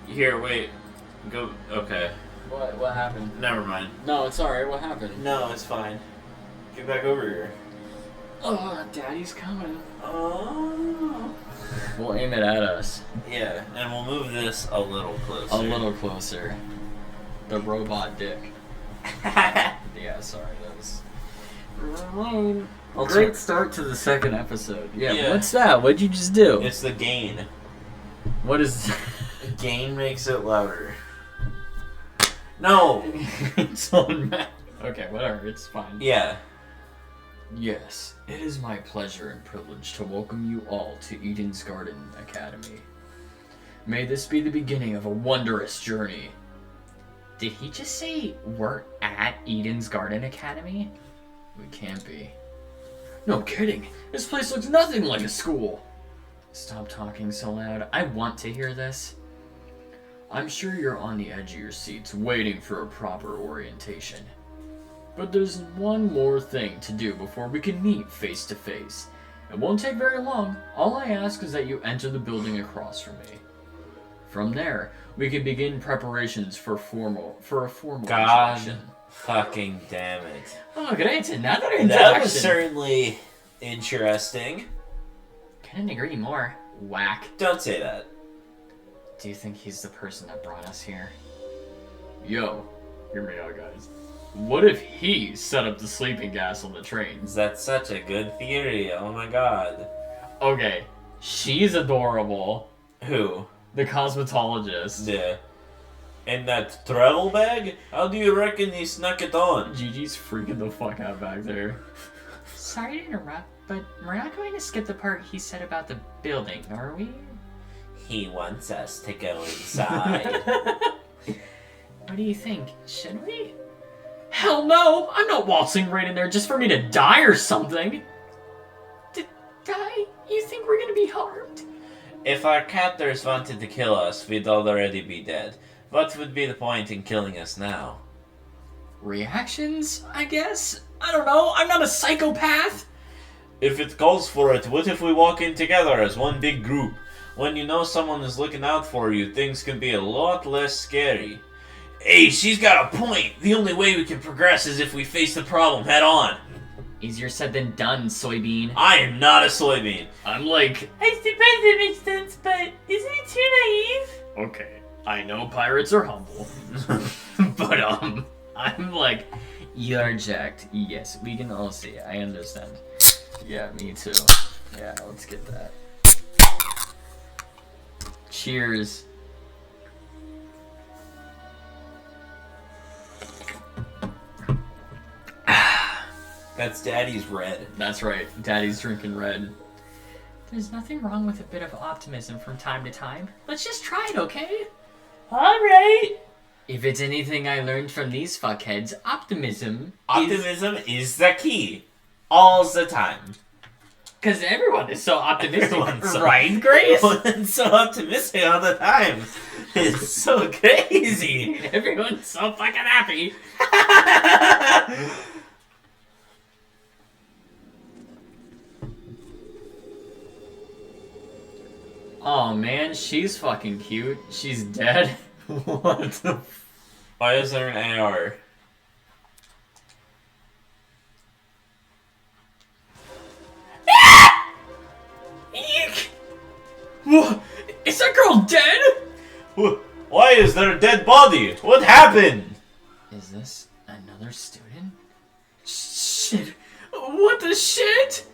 Here, wait. Go. Okay. What happened? Never mind. No, it's alright. What happened? No, it's fine. Get back over here. Oh, Daddy's coming. Oh. We'll aim it at us. Yeah, and we'll move this a little closer. A little closer. The robot dick. Yeah, sorry, that was... Great start to the second episode. Yeah, what's that? What'd you just do? It's the gain. What is... Gain makes it louder. No! It's on Mac. Okay, whatever, it's fine. Yeah. Yes, it is my pleasure and privilege to welcome you all to Eden's Garden Academy. May this be the beginning of a wondrous journey. Did he just say we're at Eden's Garden Academy? We can't be. No kidding. This place looks nothing like a school. Stop talking so loud. I want to hear this. I'm sure you're on the edge of your seats waiting for a proper orientation. But there's one more thing to do before we can meet face to face. It won't take very long. All I ask is that you enter the building across from me. From there, we can begin preparations for a formal God introduction. fucking damn it. Oh, great, another introduction. That was certainly interesting. Couldn't agree more. Whack. Don't say that. Do you think he's the person that brought us here? Yo, hear me out, guys. What if he set up the sleeping gas on the trains? That's such a good theory. Oh my god. Okay, she's adorable. Who? The cosmetologist. Yeah. And that travel bag? How do you reckon he snuck it on? Gigi's freaking the fuck out back there. Sorry to interrupt, but we're not going to skip the part he said about the building, are we? He wants us to go inside. What do you think? Should we? Hell no! I'm not waltzing right in there just for me to die or something! Die? You think we're gonna be harmed? If our captors wanted to kill us, we'd already be dead. What would be the point in killing us now? Reactions, I guess? I don't know, I'm not a psychopath! If it calls for it, what if we walk in together as one big group? When you know someone is looking out for you, things can be a lot less scary. Hey, she's got a point! The only way we can progress is if we face the problem head on. Easier said than done, soybean. I am not a soybean. I'm like... I suppose it makes sense, but isn't it too naive? Okay, I know pirates are humble. But, I'm like... You're jacked. Yes, we can all see it. I understand. Yeah, me too. Yeah, let's get that. Cheers. That's Daddy's red. That's right. Daddy's drinking red. There's nothing wrong with a bit of optimism from time to time. Let's just try it, okay? Alright! If it's anything I learned from these fuckheads, optimism is the key. All the time. Because everyone is so optimistic, Everyone's so- right, Grace? Everyone's so optimistic all the time. It's so crazy. Everyone's so fucking happy. Oh man, she's fucking cute. She's dead. What the Why is there an AR? Eek! What? Is that girl dead? Why is there a dead body? What happened? Is this another student? Shit. What the shit?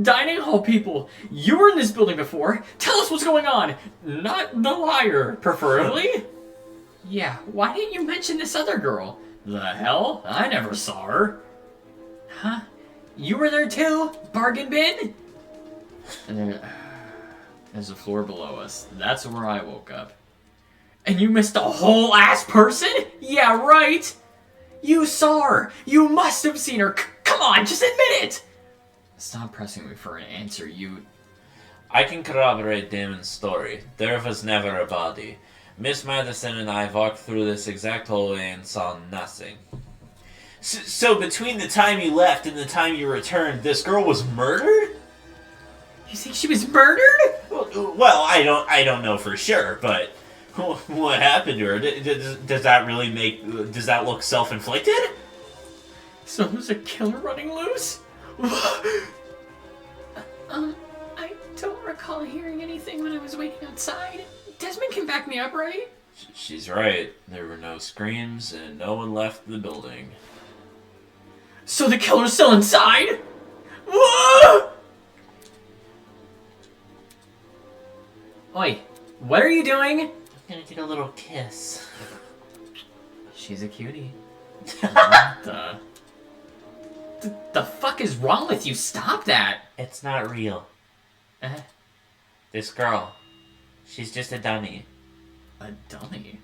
Dining hall people, you were in this building before. Tell us what's going on. Not the liar, preferably. Yeah, why didn't you mention this other girl? The hell? I never saw her. Huh? You were there too? Bargain bin? And there's a floor below us. That's where I woke up. And you missed a whole ass person? Yeah, right. You saw her. You must have seen her. Come on, just admit it. Stop pressing me for an answer, you... I can corroborate Damon's story. There was never a body. Miss Madison and I walked through this exact hallway and saw nothing. So between the time you left and the time you returned, this girl was murdered? You think she was murdered? Well, Well, I don't know for sure, but what happened to her? Does that really does that look self-inflicted? So there's a killer running loose? I don't recall hearing anything when I was waiting outside. Desmond can back me up, right? She's right. There were no screams, and no one left the building. So the killer's still inside? Whoa! Oi, what are you doing? I'm gonna get a little kiss. She's a cutie. What the fuck is wrong with you? Stop that! It's not real. Uh, This girl, she's just a dummy. a dummy?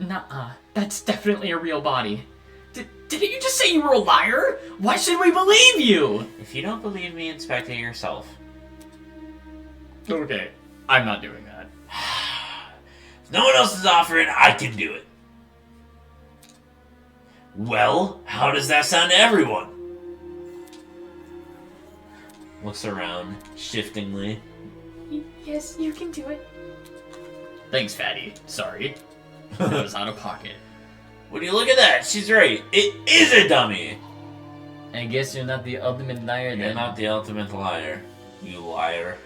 Nuh-uh. That's definitely a real body. Didn't you just say you were a liar? Why should we believe you? If you don't believe me, inspect it yourself. Okay, I'm not doing that. If no one else is offering, I can do it. Well, how does that sound to everyone? Looks around, shiftingly. Yes, you can do it. Thanks, Fatty. Sorry. That was out of pocket. Would you look at that? She's right. It is a dummy. I guess you're not the ultimate liar You're then. not the ultimate liar. You liar.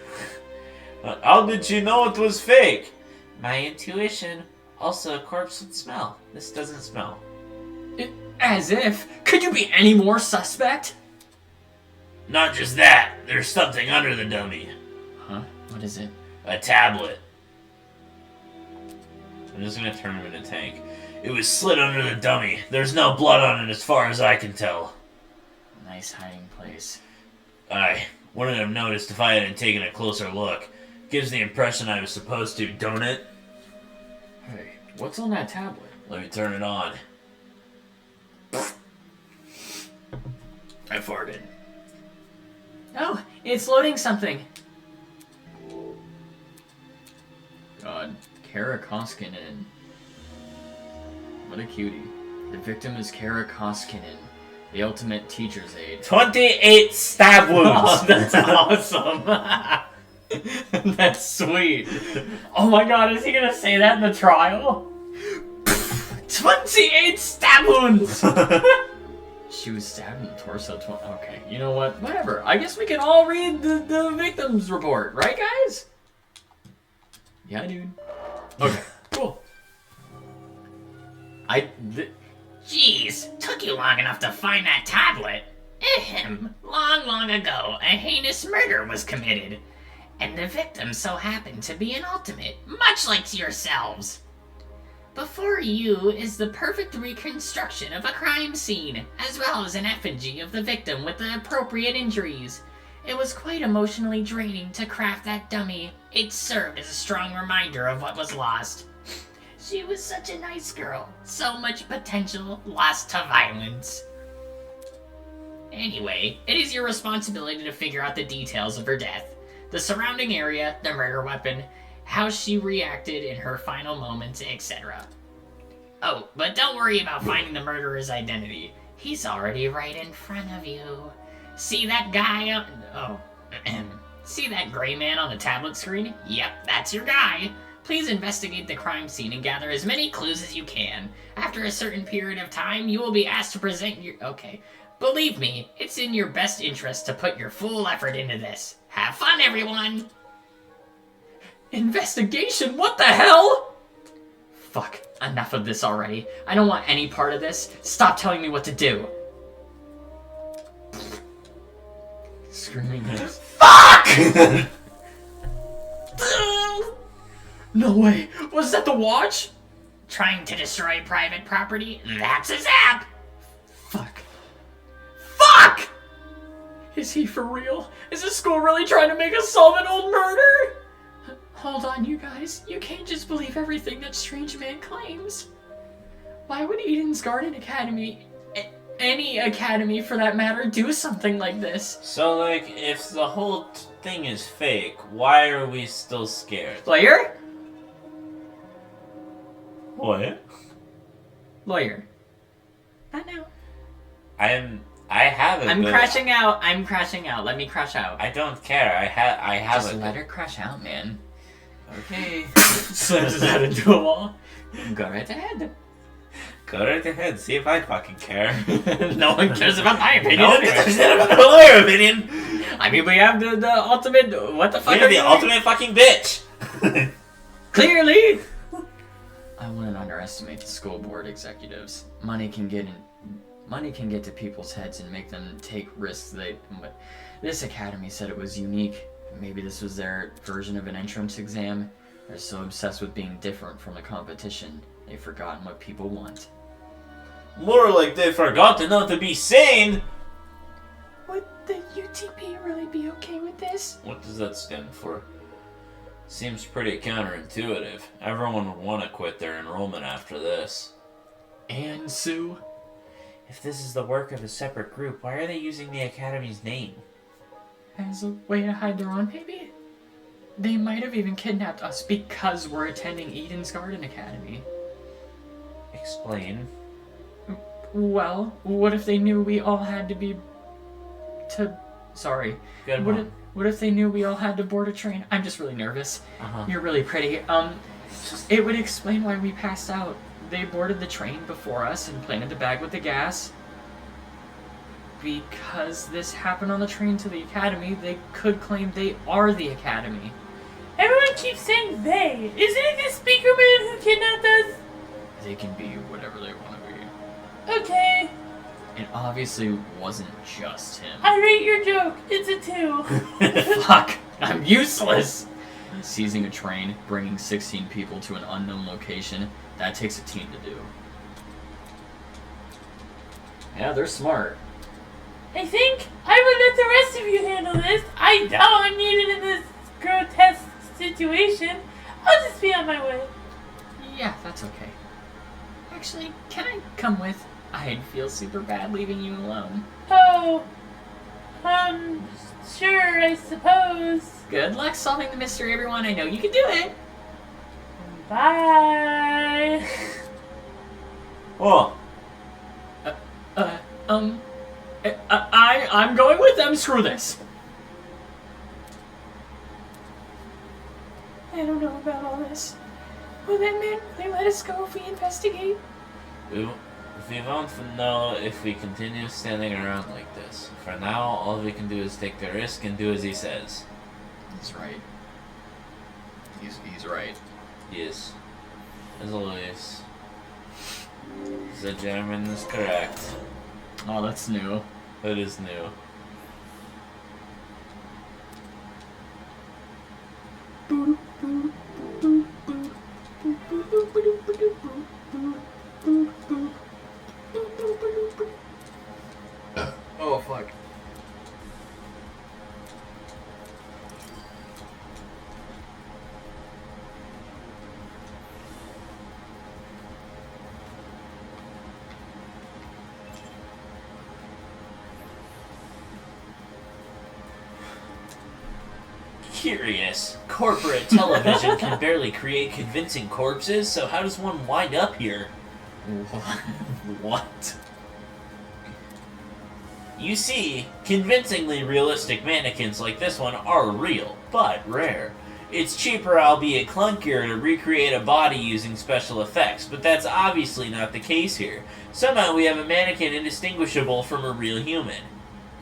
How did you know it was fake? My intuition. Also, a corpse would smell. This doesn't smell. As if. Could you be any more suspect? Not just that. There's something under the dummy. Huh? What is it? A tablet. I'm just gonna turn him into Tank. It was slid under the dummy. There's no blood on it as far as I can tell. Nice hiding place. I wouldn't have noticed if I hadn't taken a closer look. Gives the impression I was supposed to, don't it? Hey, what's on that tablet? Let me turn it on. I farted. Oh, it's loading something. God, Kara Koskinen. What a cutie. The victim is Kara Koskinen, the ultimate teacher's aide. 28 stab wounds! Oh, that's awesome. That's sweet. Oh my god, is he gonna say that in the trial? 28 stab wounds! She was stabbed in the torso. Okay, you know what? Whatever. I guess we can all read the victim's report, right, guys? Yeah, dude. Okay, cool. Jeez, took you long enough to find that tablet. Ahem. Long ago, a heinous murder was committed. And the victim so happened to be an ultimate, much like yourselves. Before you is the perfect reconstruction of a crime scene, as well as an effigy of the victim with the appropriate injuries. It was quite emotionally draining to craft that dummy. It served as a strong reminder of what was lost. She was such a nice girl. So much potential lost to violence. Anyway, it is your responsibility to figure out the details of her death. The surrounding area, the murder weapon, how she reacted in her final moments, etc. Oh, but don't worry about finding the murderer's identity. He's already right in front of you. See that guy on... Oh, see that gray man on the tablet screen? Yep, that's your guy. Please investigate the crime scene and gather as many clues as you can. After a certain period of time, you will be asked to present your... Okay. Believe me, it's in your best interest to put your full effort into this. Have fun, everyone! Investigation? What the hell? Fuck, enough of this already. I don't want any part of this. Stop telling me what to do. Screaming hiss. Fuck! No way. Was that the watch? Trying to destroy private property? That's a zap! Fuck. Fuck! Is he for real? Is this school really trying to make us solve an old murder? Hold on, you guys. You can't just believe everything that Strange Man claims. Why would Eden's Garden Academy, any academy for that matter, do something like this? So, like, if the whole thing is fake, why are we still scared? Lawyer? What? Lawyer. Not now. I I have it. I'm but crashing out. I'm crashing out. Let me crash out. I don't care. I have Just it. let her crash out, man. Okay. Slams his head into a wall. Go right ahead. Go right ahead. See if I fucking care. No one cares about my opinion. No one anyway. gives a shit about my opinion. I mean, we have the ultimate. What the fuck? You're are the you ultimate fucking bitch. Clearly. I wouldn't underestimate the school board executives. Money can get to people's heads and make them take risks. But this academy said it was unique. Maybe this was their version of an entrance exam. They're so obsessed with being different from the competition, they've forgotten what people want. More like they forgot to know to be sane. Would the UTP really be okay with this? What does that stand for? Seems pretty counterintuitive. Everyone would want to quit their enrollment after this. And Sue? If this is the work of a separate group, why are they using the Academy's name? As a way to hide their own, maybe? They might have even kidnapped us because we're attending Eden's Garden Academy. Explain. Well, what if they knew we all had to be... Sorry. Good What one. what if they knew we all had to board a train? I'm just really nervous. Uh-huh. You're really pretty. It would explain why we passed out. They boarded the train before us and planted the bag with the gas. Because this happened on the train to the academy, they could claim they are the academy. Everyone keeps saying they. Isn't it the speaker man who kidnapped us? They can be whatever they want to be. Okay, It obviously wasn't just him. I rate your joke. It's a 2. Fuck! I'm useless! Seizing a train, bringing 16 people to an unknown location, that takes a team to do. Yeah, they're smart. I think I would let the rest of you handle this. I doubt I'm needed in this grotesque situation. I'll just be on my way. Yeah, that's okay. Actually, can I come with? I'd feel super bad leaving you alone. Oh, sure, I suppose. Good luck solving the mystery, everyone. I know you can do it. Bye. Oh, I'm going with them. Screw this. I don't know about all this. Will that man really let us go if we investigate? we won't know if we continue standing around like this. For now, all we can do is take the risk and do as he says. He's right. He's right. Yes. As always. The German is correct. Oh, that's new. That is new. Oh, fuck. Curious. Corporate television can barely create convincing corpses, so how does one wind up here? What? You see, convincingly realistic mannequins like this one are real, but rare. It's cheaper, albeit clunkier, to recreate a body using special effects, but that's obviously not the case here. Somehow we have a mannequin indistinguishable from a real human.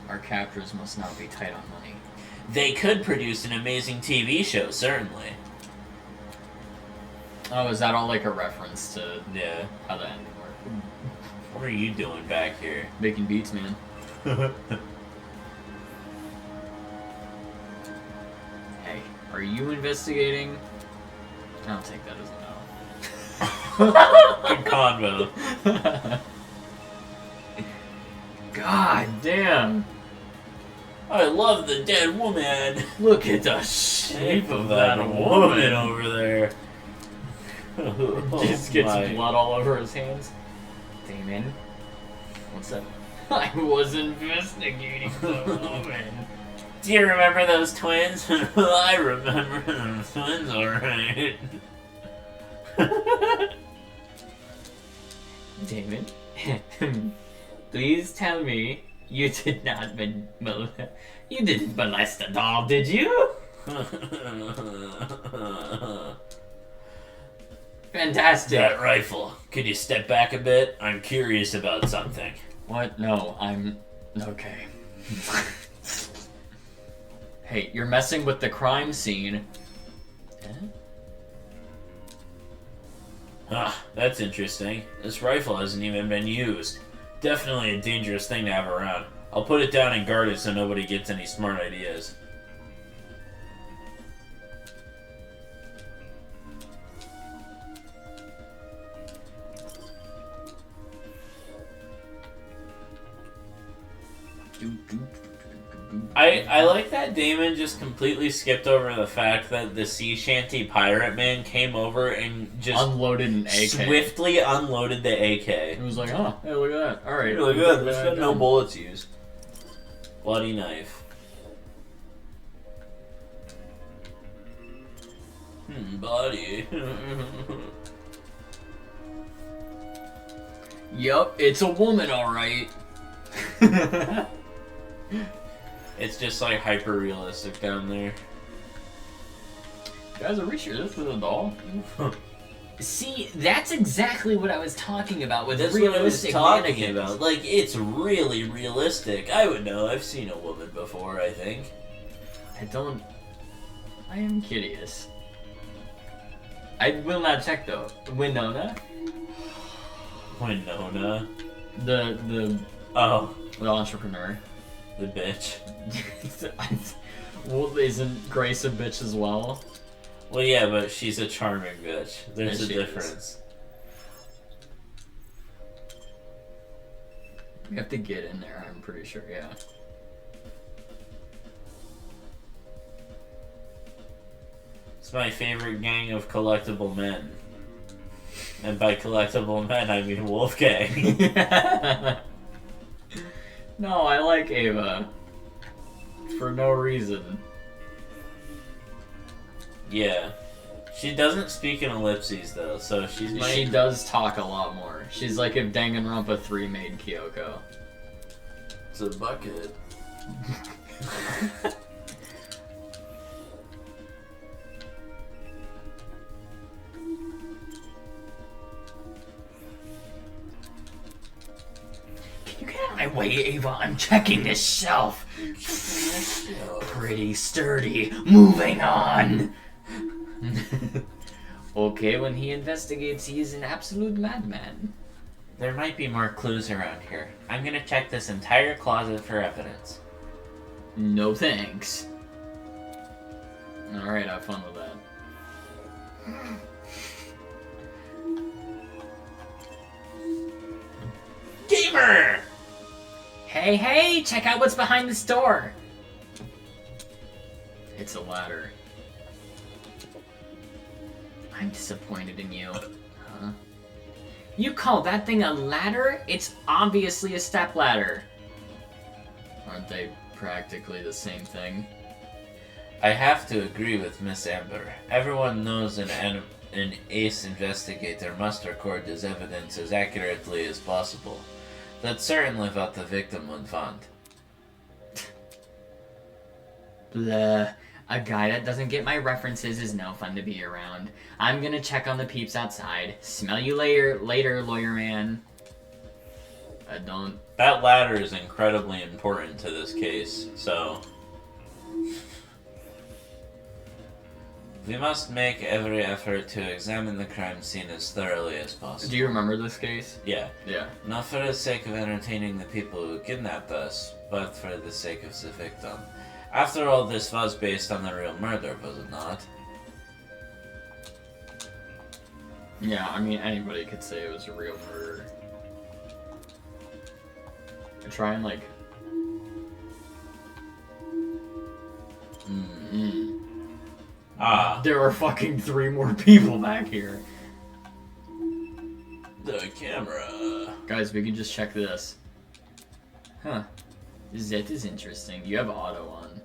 Our captors must not be tight on money. They could produce an amazing TV show, certainly. Oh, is that all like a reference to Yeah. how the ending worked? What are you doing back here? Making beats, man. Hey, are you investigating? I'll take that as a no. Good convo. God damn! I love the dead woman. Look at the shape of that woman woman. over there. Just gets my. blood all over his hands. Damon, what's that? I was investigating the woman. Do you remember those twins? I remember those twins, alright. Damon, please tell me You did not you didn't molest a doll, did you? Fantastic. That rifle. Could you step back a bit? I'm curious about something. What? No, I'm... Okay. Hey, you're messing with the crime scene. Ah, that's interesting. This rifle hasn't even been used. Definitely a dangerous thing to have around. I'll put it down and guard it so nobody gets any smart ideas. I like that Damon just completely skipped over the fact that the sea shanty pirate man came over and just Unloaded an AK. swiftly unloaded the AK. It was like, oh, hey, look at that. Alright. Really good. There's been no bullets used. Bloody knife. Body. Yup, it's a woman, alright. It's just like hyper realistic down there. Guys, are we sure this is a doll? See, that's exactly what I was talking about with That's what I was realistic talking mannequins. about. Like, it's really realistic. I would know. I've seen a woman before, I think. I am curious. I will not check though. Winona? Winona. The Oh, entrepreneur. the bitch. Well, isn't Grace a bitch as well? Well, yeah, but she's a charming bitch. There's Yeah, a she difference. We have to get in there, I'm pretty sure, yeah. It's my favorite gang of collectible men. And by collectible men, I mean Wolfgang. No, I like Ava. For no reason. Yeah. She doesn't speak in ellipses, though, so she's my... She does talk a lot more. She's like if Danganronpa 3 made Kyoko. It's a bucket. Can you get out of my way, Ava? I'm checking this shelf. Pretty sturdy. Moving on. Okay, when he investigates, he is an absolute madman. There might be more clues around here. I'm gonna check this entire closet for evidence. No thanks. Alright, have fun with that. Gamer! Hey, hey, check out what's behind this door. It's a ladder. I'm disappointed in you. Huh? You call that thing a ladder? It's obviously a step ladder. Aren't they practically the same thing? I have to agree with Miss Amber. Everyone knows an ace investigator must record his evidence as accurately as possible. That's certainly what the victim would want. Blah. A guy that doesn't get my references is no fun to be around. I'm gonna check on the peeps outside. Smell you later, lawyer man. I don't... That ladder is incredibly important to this case, so... We must make every effort to examine the crime scene as thoroughly as possible. Do you remember this case? Yeah. Yeah. Not for the sake of entertaining the people who kidnapped us, but for the sake of the victim. After all, this was based on a real murder, was it not? Yeah, I mean, anybody could say it was a real murder. Try and, like... Ah, There are fucking 3 more people back here. the camera. Guys, we can just check this. Huh. That is interesting. You have auto on.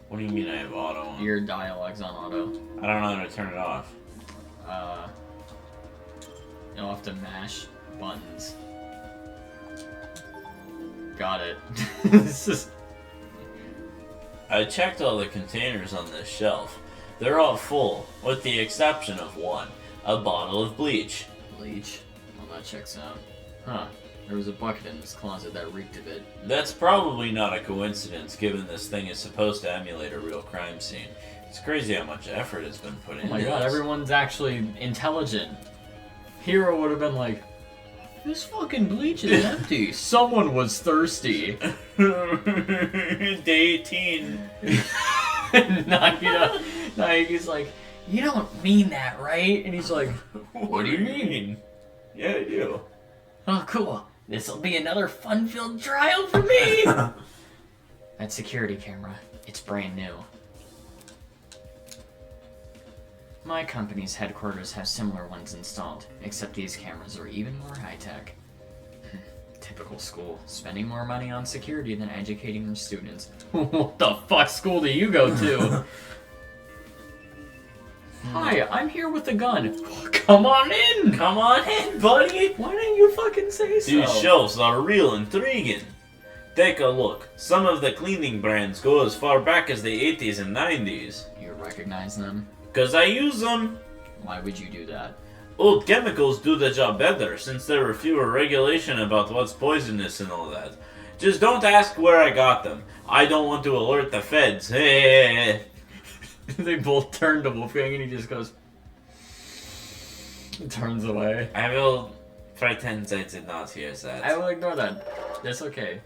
What do you mean I have auto on? Your dialogue's on auto. I don't know how to turn it off. You'll have to mash buttons. Got it. This is... I checked all the containers on this shelf. They're all full, with the exception of one. A bottle of bleach. Bleach? Well, that checks out. Huh. There was a bucket in this closet that reeked of it. That's probably not a coincidence, given this thing is supposed to emulate a real crime scene. It's crazy how much effort has been put Oh into my god, this. everyone's actually intelligent. Hero would have been like, this fucking bleach is empty. Someone was thirsty. Day 18. Nagi's like, you don't mean that, right? And he's like, what do you mean? Yeah, I do. Oh, cool. This'll be another fun-filled trial for me. That security camera, it's brand new. My company's headquarters have similar ones installed, except these cameras are even more high-tech. Typical school, spending more money on security than educating their students. What the fuck school do you go to? Hi, I'm here with a gun. Come on in! Come on in, buddy! Why didn't you fucking say so? These shelves are real intriguing. Take a look. Some of the cleaning brands go as far back as the 80s and 90s. You recognize them? 'Cause I use them. Why would you do that? Old chemicals do the job better, since there were fewer regulation about what's poisonous and all that. Just don't ask where I got them. I don't want to alert the feds. Hey. They both turn to Wolfgang and he just goes... turns away. I will pretend I did not hear that. I will ignore that. That's okay.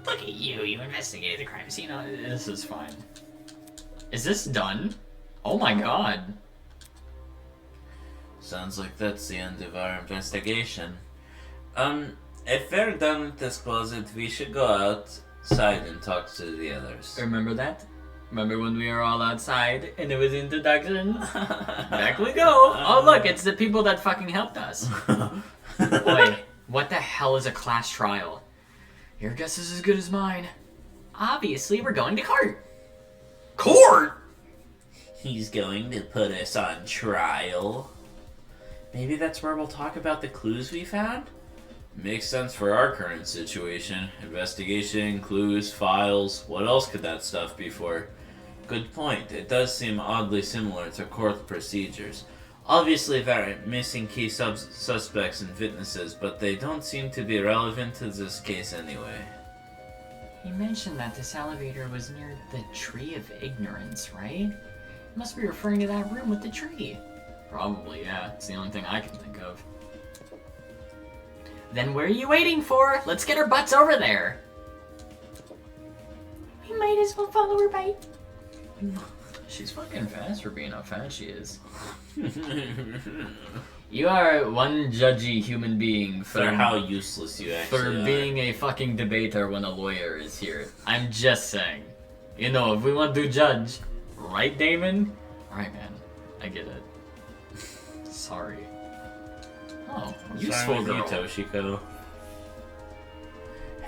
Look at you, you investigated the crime scene. This is fine. Is this done? Oh my god. Sounds like that's the end of our investigation. If we're done with this closet, we should go outside and talk to the others. Remember that? Remember when we were all outside and it was introductions? Back we go. Oh look, it's the people that fucking helped us. Boy, what the hell is a class trial? Your guess is as good as mine. Obviously, we're going to court. Court? He's going to put us on trial. Maybe that's where we'll talk about the clues we found? Makes sense for our current situation. Investigation, clues, files. What else could that stuff be for? Good point. It does seem oddly similar to court procedures. Obviously there are missing key suspects and witnesses, but they don't seem to be relevant to this case anyway. He mentioned that this elevator was near the Tree of Ignorance, right? Must be referring to that room with the tree. Probably, yeah. It's the only thing I can think of. Then what are you waiting for? Let's get our butts over there. We might as well follow her bite. She's fucking fast for being how fat she is. You are one judgy human being For how useless you actually for are. being a fucking debater when a lawyer is here. I'm just saying. You know, if we want to judge, right, Damon? Alright, man. I get it. Sorry. Oh, What's useful wrong with you, girl. Toshiko?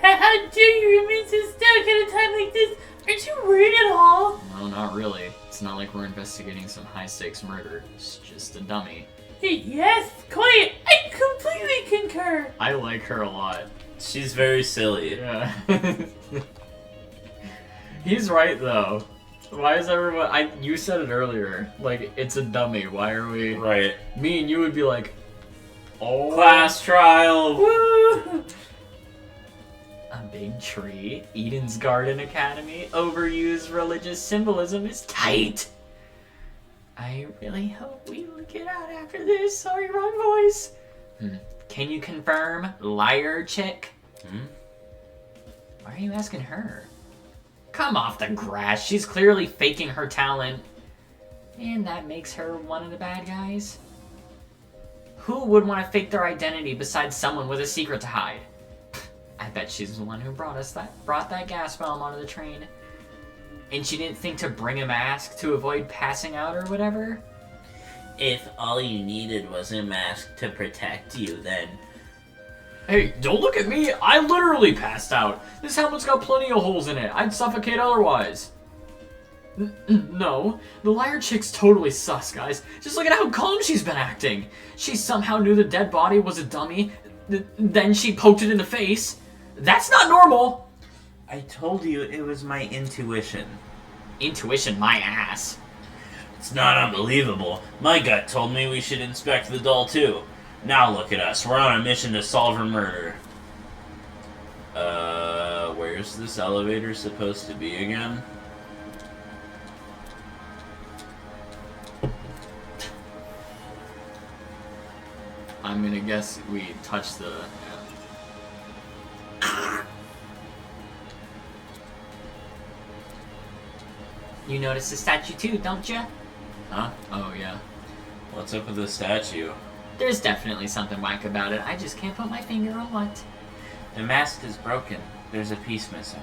How dare you remain so stuck at a time like this? Aren't you worried at all? No, not really. It's not like we're investigating some high-stakes murder. It's just a dummy. Yes, quiet. I completely concur. I like her a lot. She's very silly. Yeah. He's right, though. Why is everyone... You said it earlier. Like, it's a dummy. Why are we... Right. Me and you would be like... Oh... Class trial! Woo! A big tree, Eden's Garden Academy, overused religious symbolism is tight! I really hope we will get out after this. Sorry, wrong voice. Can you confirm, liar chick? Why are you asking her? Come off the grass, she's clearly faking her talent. And that makes her one of the bad guys? Who would want to fake their identity besides someone with a secret to hide? I bet she's the one who brought that gas bomb onto the train. And she didn't think to bring a mask to avoid passing out or whatever? If all you needed was a mask to protect you, then... Hey, don't look at me! I literally passed out! This helmet's got plenty of holes in it. I'd suffocate otherwise. No, the liar chick's totally sus, guys. Just look at how calm she's been acting. She somehow knew the dead body was a dummy, then she poked it in the face. That's not normal. I told you it was my intuition. Intuition, my ass. It's not unbelievable. My gut told me we should inspect the doll too. Now look at us. We're on a mission to solve her murder. Where's this elevator supposed to be again? I'm gonna guess we touched the... You notice the statue too, don't you? Huh? Oh, yeah. What's up with the statue? There's definitely something whack about it. I just can't put my finger on what. The mask is broken. There's a piece missing.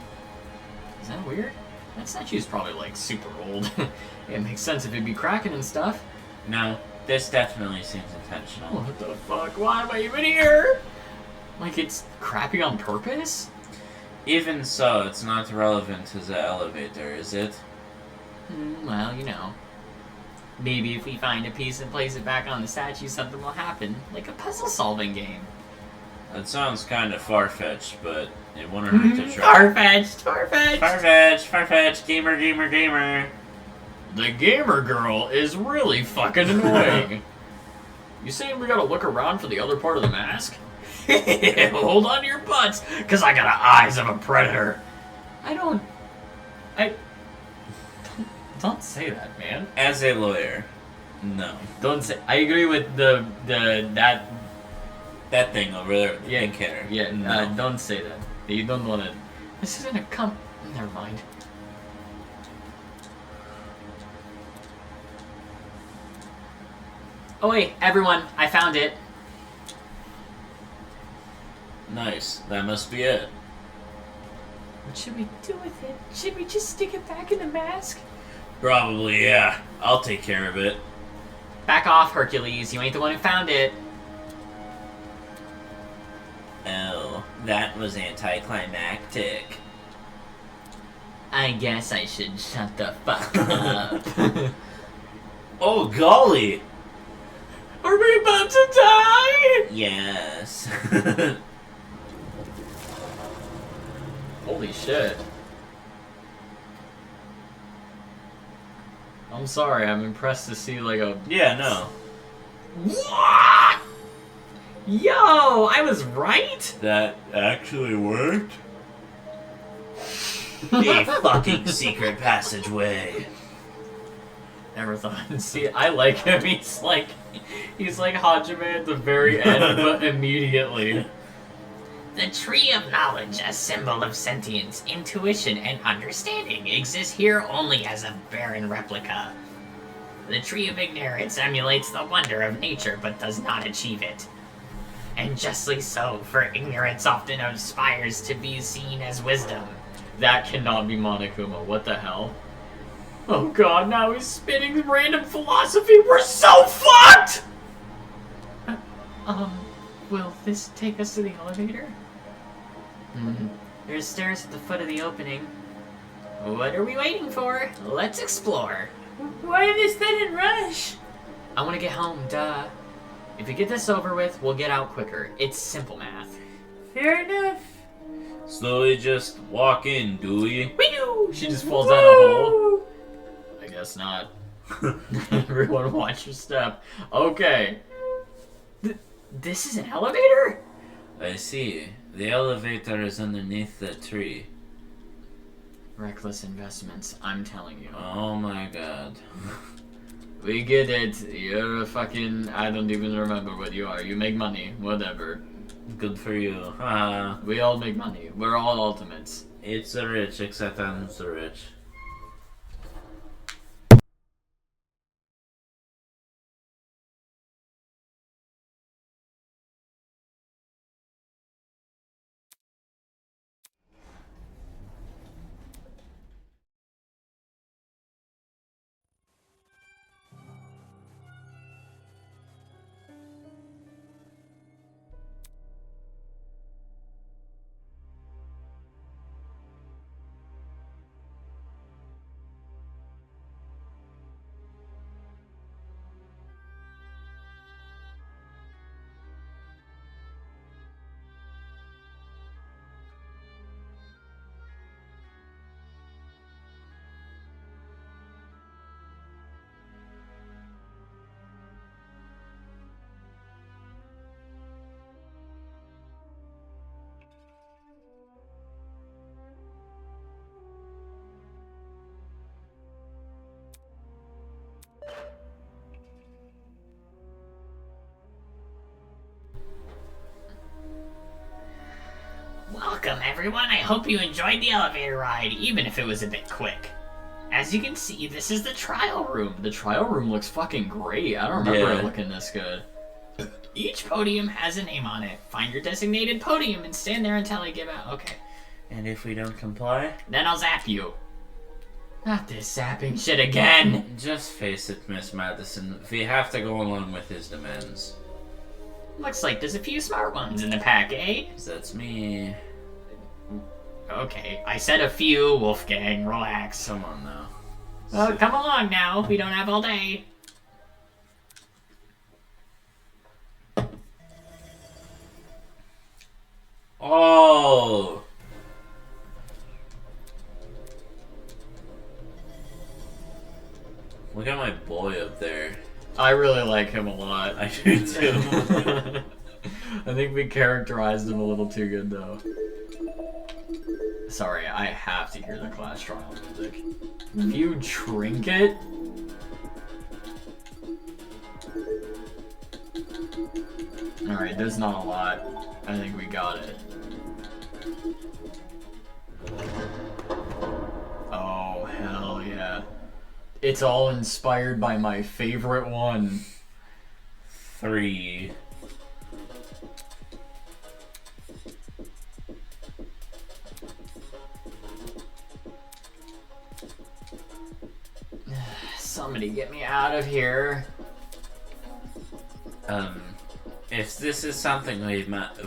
Is that weird? That statue's probably, like, super old. It makes sense if it'd be cracking and stuff. No, this definitely seems intentional. What the fuck? Why am I even here? Like, it's crappy on purpose? Even so, it's not relevant to the elevator, is it? Well, you know. Maybe if we find a piece and place it back on the statue, something will happen. Like a puzzle-solving game. That sounds kind of far-fetched, but it wouldn't hurt to try. Far-fetched, far-fetched. Far-fetched, gamer. The gamer girl is really fucking annoying. You saying we gotta look around for the other part of the mask? Hold on to your butts, cause I got the eyes of a predator. Don't say that, man. As a lawyer, no. Don't say. I agree with that. That thing over there with the Yeah, pink hair. Yeah, no. don't say that. You don't want to. This isn't a Never mind. Oh wait, everyone, I found it. Nice. That must be it. What should we do with it? Should we just stick it back in the mask? Probably, yeah. I'll take care of it. Back off, Hercules. You ain't the one who found it. Oh, that was anticlimactic. I guess I should shut the fuck up. Oh, golly! Are we about to die? Yes. Holy shit. I'm sorry, I'm impressed to see like a... Yeah, no. What? Yo, I was right? That actually worked? A fucking secret passageway. Never thought. See, I like him. He's like Hajime at the very end, but immediately. The Tree of Knowledge, a symbol of sentience, intuition, and understanding, exists here only as a barren replica. The Tree of Ignorance emulates the wonder of nature, but does not achieve it. And justly so, for ignorance often aspires to be seen as wisdom. That cannot be Monokuma. What the hell? Oh god, now he's spitting random philosophy. We're so fucked! Will this take us to the elevator? There's stairs at the foot of the opening. What are we waiting for? Let's explore. Why this sudden rush? I want to get home, duh. If we get this over with, we'll get out quicker. It's simple math. Fair enough. Slowly just walk in, do we? Wee-oo! She just falls down a hole. I guess not. Everyone watch your step. Okay. This is an elevator? I see. The elevator is underneath the tree. Reckless investments, I'm telling you. Oh my god. We get it. You're a fucking... I don't even remember what you are. You make money. Whatever. Good for you. Ah, We all make money. We're all ultimates. it's the rich, except I'm the rich. Welcome, everyone. I hope you enjoyed the elevator ride, even if it was a bit quick. As you can see, this is the trial room. The trial room looks fucking great. I don't remember Yeah. it looking this good. Each podium has a name on it. Find your designated podium and stand there until I give out. Okay. And if we don't comply? Then I'll zap you. Not this zapping shit again. Just face it, Miss Madison. We have to go along with his demands. Looks like there's a few smart ones in the pack, eh? That's me. Okay, I said a few, Wolfgang. Relax. Come on now. Well, come along now. We don't have all day. Oh! Look at my boy up there. I really like him a lot. I do too. I think we characterized him a little too good, though. Sorry, I have to hear the Clash Trial music. View Trinket? Alright, there's not a lot. I think we got it. Oh, hell yeah. It's all inspired by my favorite one. 3. Somebody get me out of here. If this is something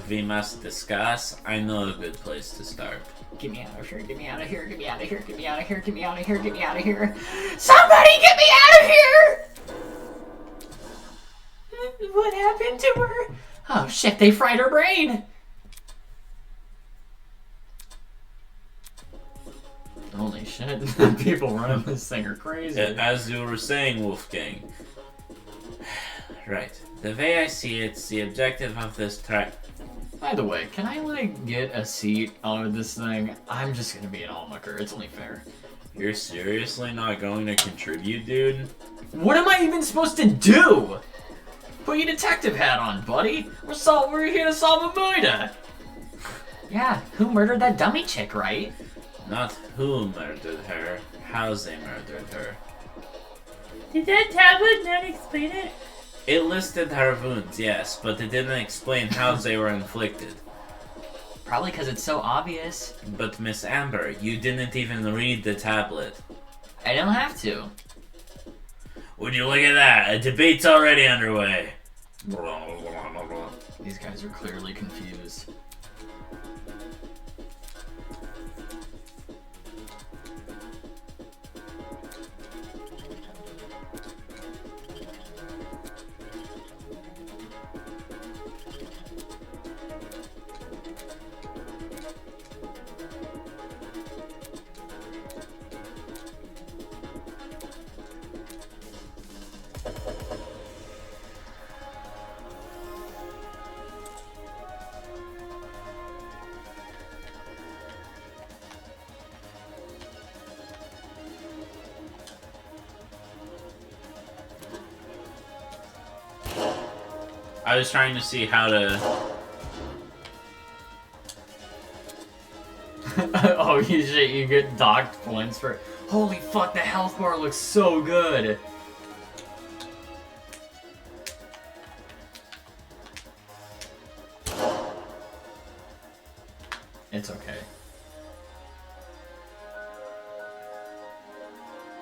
we must discuss, I know a good place to start. Get me out of here, get me out of here, get me out of here, get me out of here, get me out of here, get me out of here. Somebody get me out of here! What happened to her? Oh shit, they fried her brain! Holy shit. People running this thing are crazy. As you were saying, Wolfgang. Right. The way I see it, the objective of this track. By the way, can I, like, get a seat on this thing? I'm just gonna be an onlooker. It's only fair. You're seriously not going to contribute, dude? What am I even supposed to do? Put your detective hat on, buddy. We're here to solve a murder. Yeah, who murdered that dummy chick, right? Not who murdered her, how they murdered her. Did that tablet not explain it? It listed her wounds, yes, but it didn't explain how they were inflicted. Probably because it's so obvious. But Miss Amber, you didn't even read the tablet. I don't have to. Would you look at that? A debate's already underway. These guys are clearly confused. I was trying to see how to... Oh, you get docked points for... Holy fuck, the health bar looks so good! It's okay.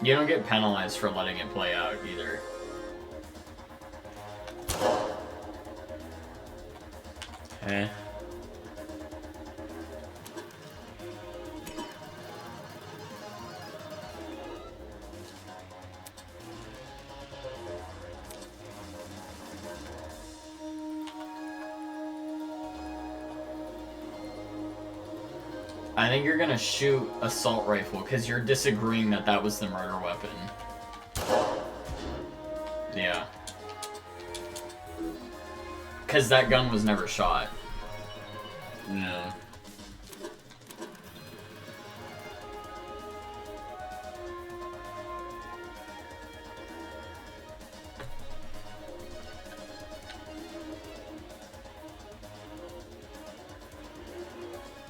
You don't get penalized for letting it play out, either. Okay. I think you're gonna shoot assault rifle because you're disagreeing that that was the murder weapon. Yeah. Because that gun was never shot. No.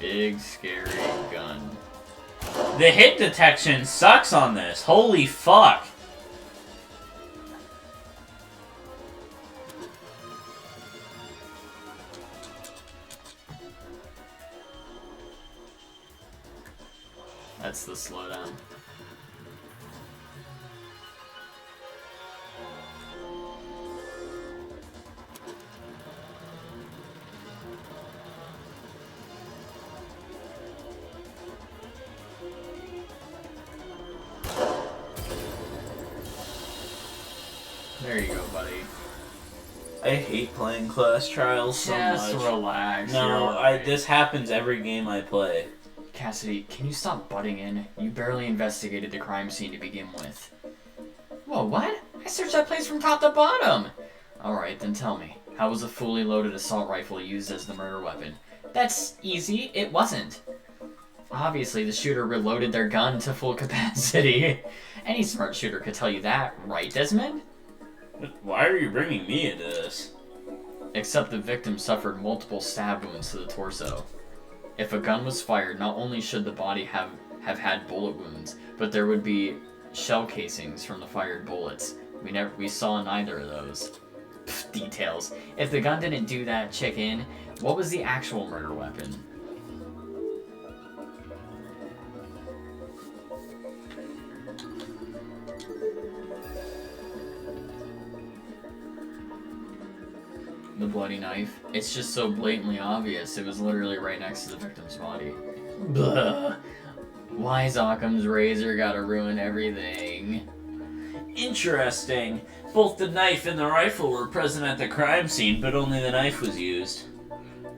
big, scary gun. The hit detection sucks on this. Holy fuck. That's the slowdown. There you go, buddy. I hate playing Class Trials so Just much. relax. No, you're right. this happens every game I play. Cassidy, can you stop butting in? You barely investigated the crime scene to begin with. Whoa, what? I searched that place from top to bottom! Alright, then tell me, how was a fully loaded assault rifle used as the murder weapon? That's easy. It wasn't. Obviously, the shooter reloaded their gun to full capacity. Any smart shooter could tell you that, right, Desmond? Why are you bringing me into this? Except the victim suffered multiple stab wounds to the torso. If a gun was fired, not only should the body have had bullet wounds, but there would be shell casings from the fired bullets. We saw neither of those. Pfft, details. If the gun didn't do that, chicken, what was the actual murder weapon? The bloody knife. It's just so blatantly obvious. It was literally right next to the victim's body. Blah. Why's Occam's razor gotta ruin everything? Interesting. Both the knife and the rifle were present at the crime scene, but only the knife was used.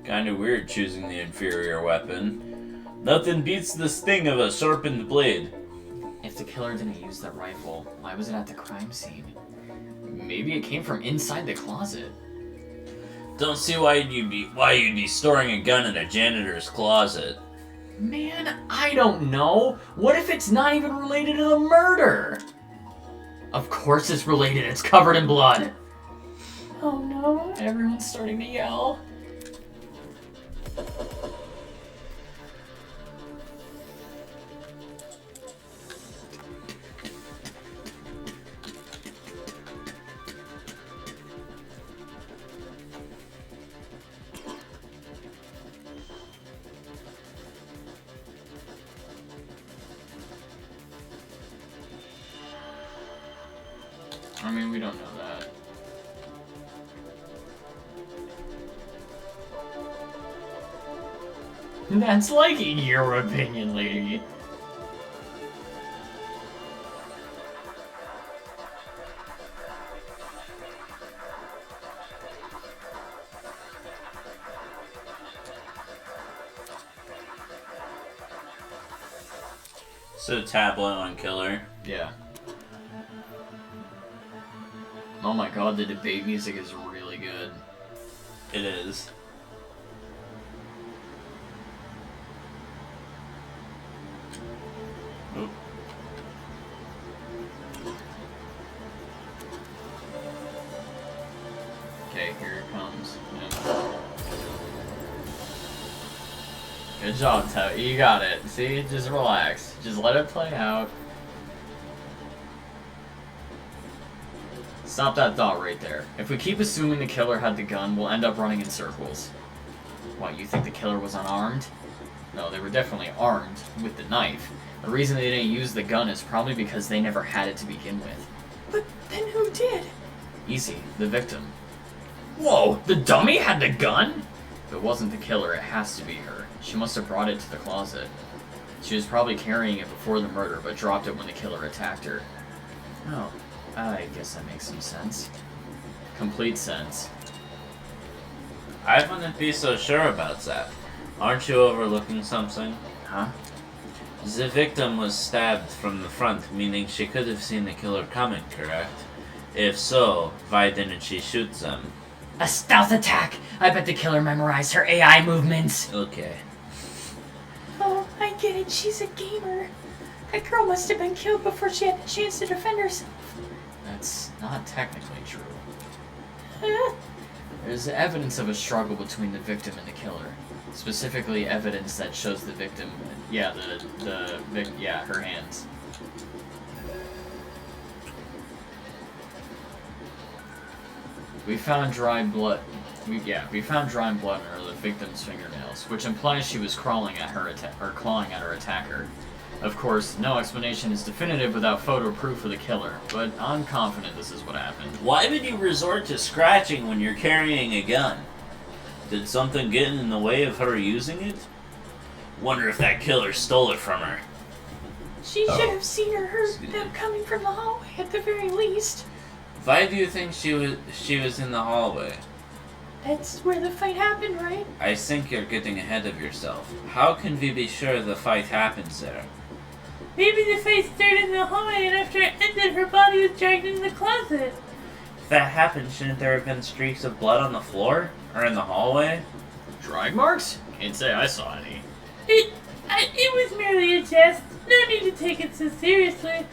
Kinda weird choosing the inferior weapon. Nothing beats the sting of a sharpened blade. If the killer didn't use that rifle, why was it at the crime scene? Maybe it came from inside the closet. Don't see why you'd be storing a gun in a janitor's closet. Man, I don't know. What if it's not even related to the murder? Of course it's related. It's covered in blood. Oh no. Everyone's starting to yell. I mean, we don't know that. That's like your opinion, lady. So tablet on killer. Yeah. Oh my god, the debate music is really good. It is. Oop. Okay, here it comes. Yeah. Good job, Toad. You got it. See? Just relax. Just let it play out. Stop that thought right there. If we keep assuming the killer had the gun, we'll end up running in circles. What, you think the killer was unarmed? No, they were definitely armed with the knife. The reason they didn't use the gun is probably because they never had it to begin with. But then who did? Easy, the victim. Whoa, the dummy had the gun? If it wasn't the killer, it has to be her. She must have brought it to the closet. She was probably carrying it before the murder, but dropped it when the killer attacked her. Oh, I guess that makes some sense. Complete sense. I wouldn't be so sure about that. Aren't you overlooking something? Huh? The victim was stabbed from the front, meaning she could have seen the killer coming, correct? If so, why didn't she shoot them? A stealth attack. I bet the killer memorized her AI movements. Okay. Oh, I get it. She's a gamer. That girl must have been killed before she had the chance to defend herself. That's not technically true. Huh? There's evidence of a struggle between the victim and the killer. Specifically, evidence that shows the victim, her hands. We found dry blood. We found dry blood on the victim's fingernails, which implies she was clawing at her attacker. Of course, no explanation is definitive without photo proof of the killer, but I'm confident this is what happened. Why would you resort to scratching when you're carrying a gun? Did something get in the way of her using it? Wonder if that killer stole it from her. She should have seen or heard them coming from the hallway at the very least. Why do you think she was in the hallway? That's where the fight happened, right? I think you're getting ahead of yourself. How can we be sure the fight happens there? Maybe the fight started in the hallway and after it ended, her body was dragged into the closet. If that happened, shouldn't there have been streaks of blood on the floor? Or in the hallway? Drag marks? Can't say I saw any. It was merely a jest. No need to take it so seriously.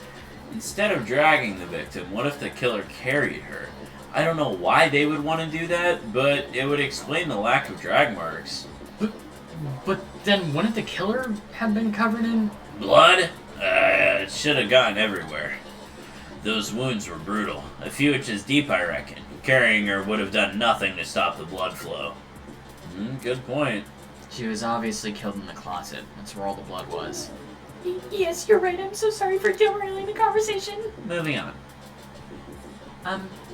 Instead of dragging the victim, what if the killer carried her? I don't know why they would want to do that, but it would explain the lack of drag marks. But then wouldn't the killer have been covered in Blood? It should have gotten everywhere. Those wounds were brutal. A few inches deep, I reckon. Carrying her would have done nothing to stop the blood flow. Good point. She was obviously killed in the closet. That's where all the blood was. Yes, you're right. I'm so sorry for derailing the conversation. Moving on.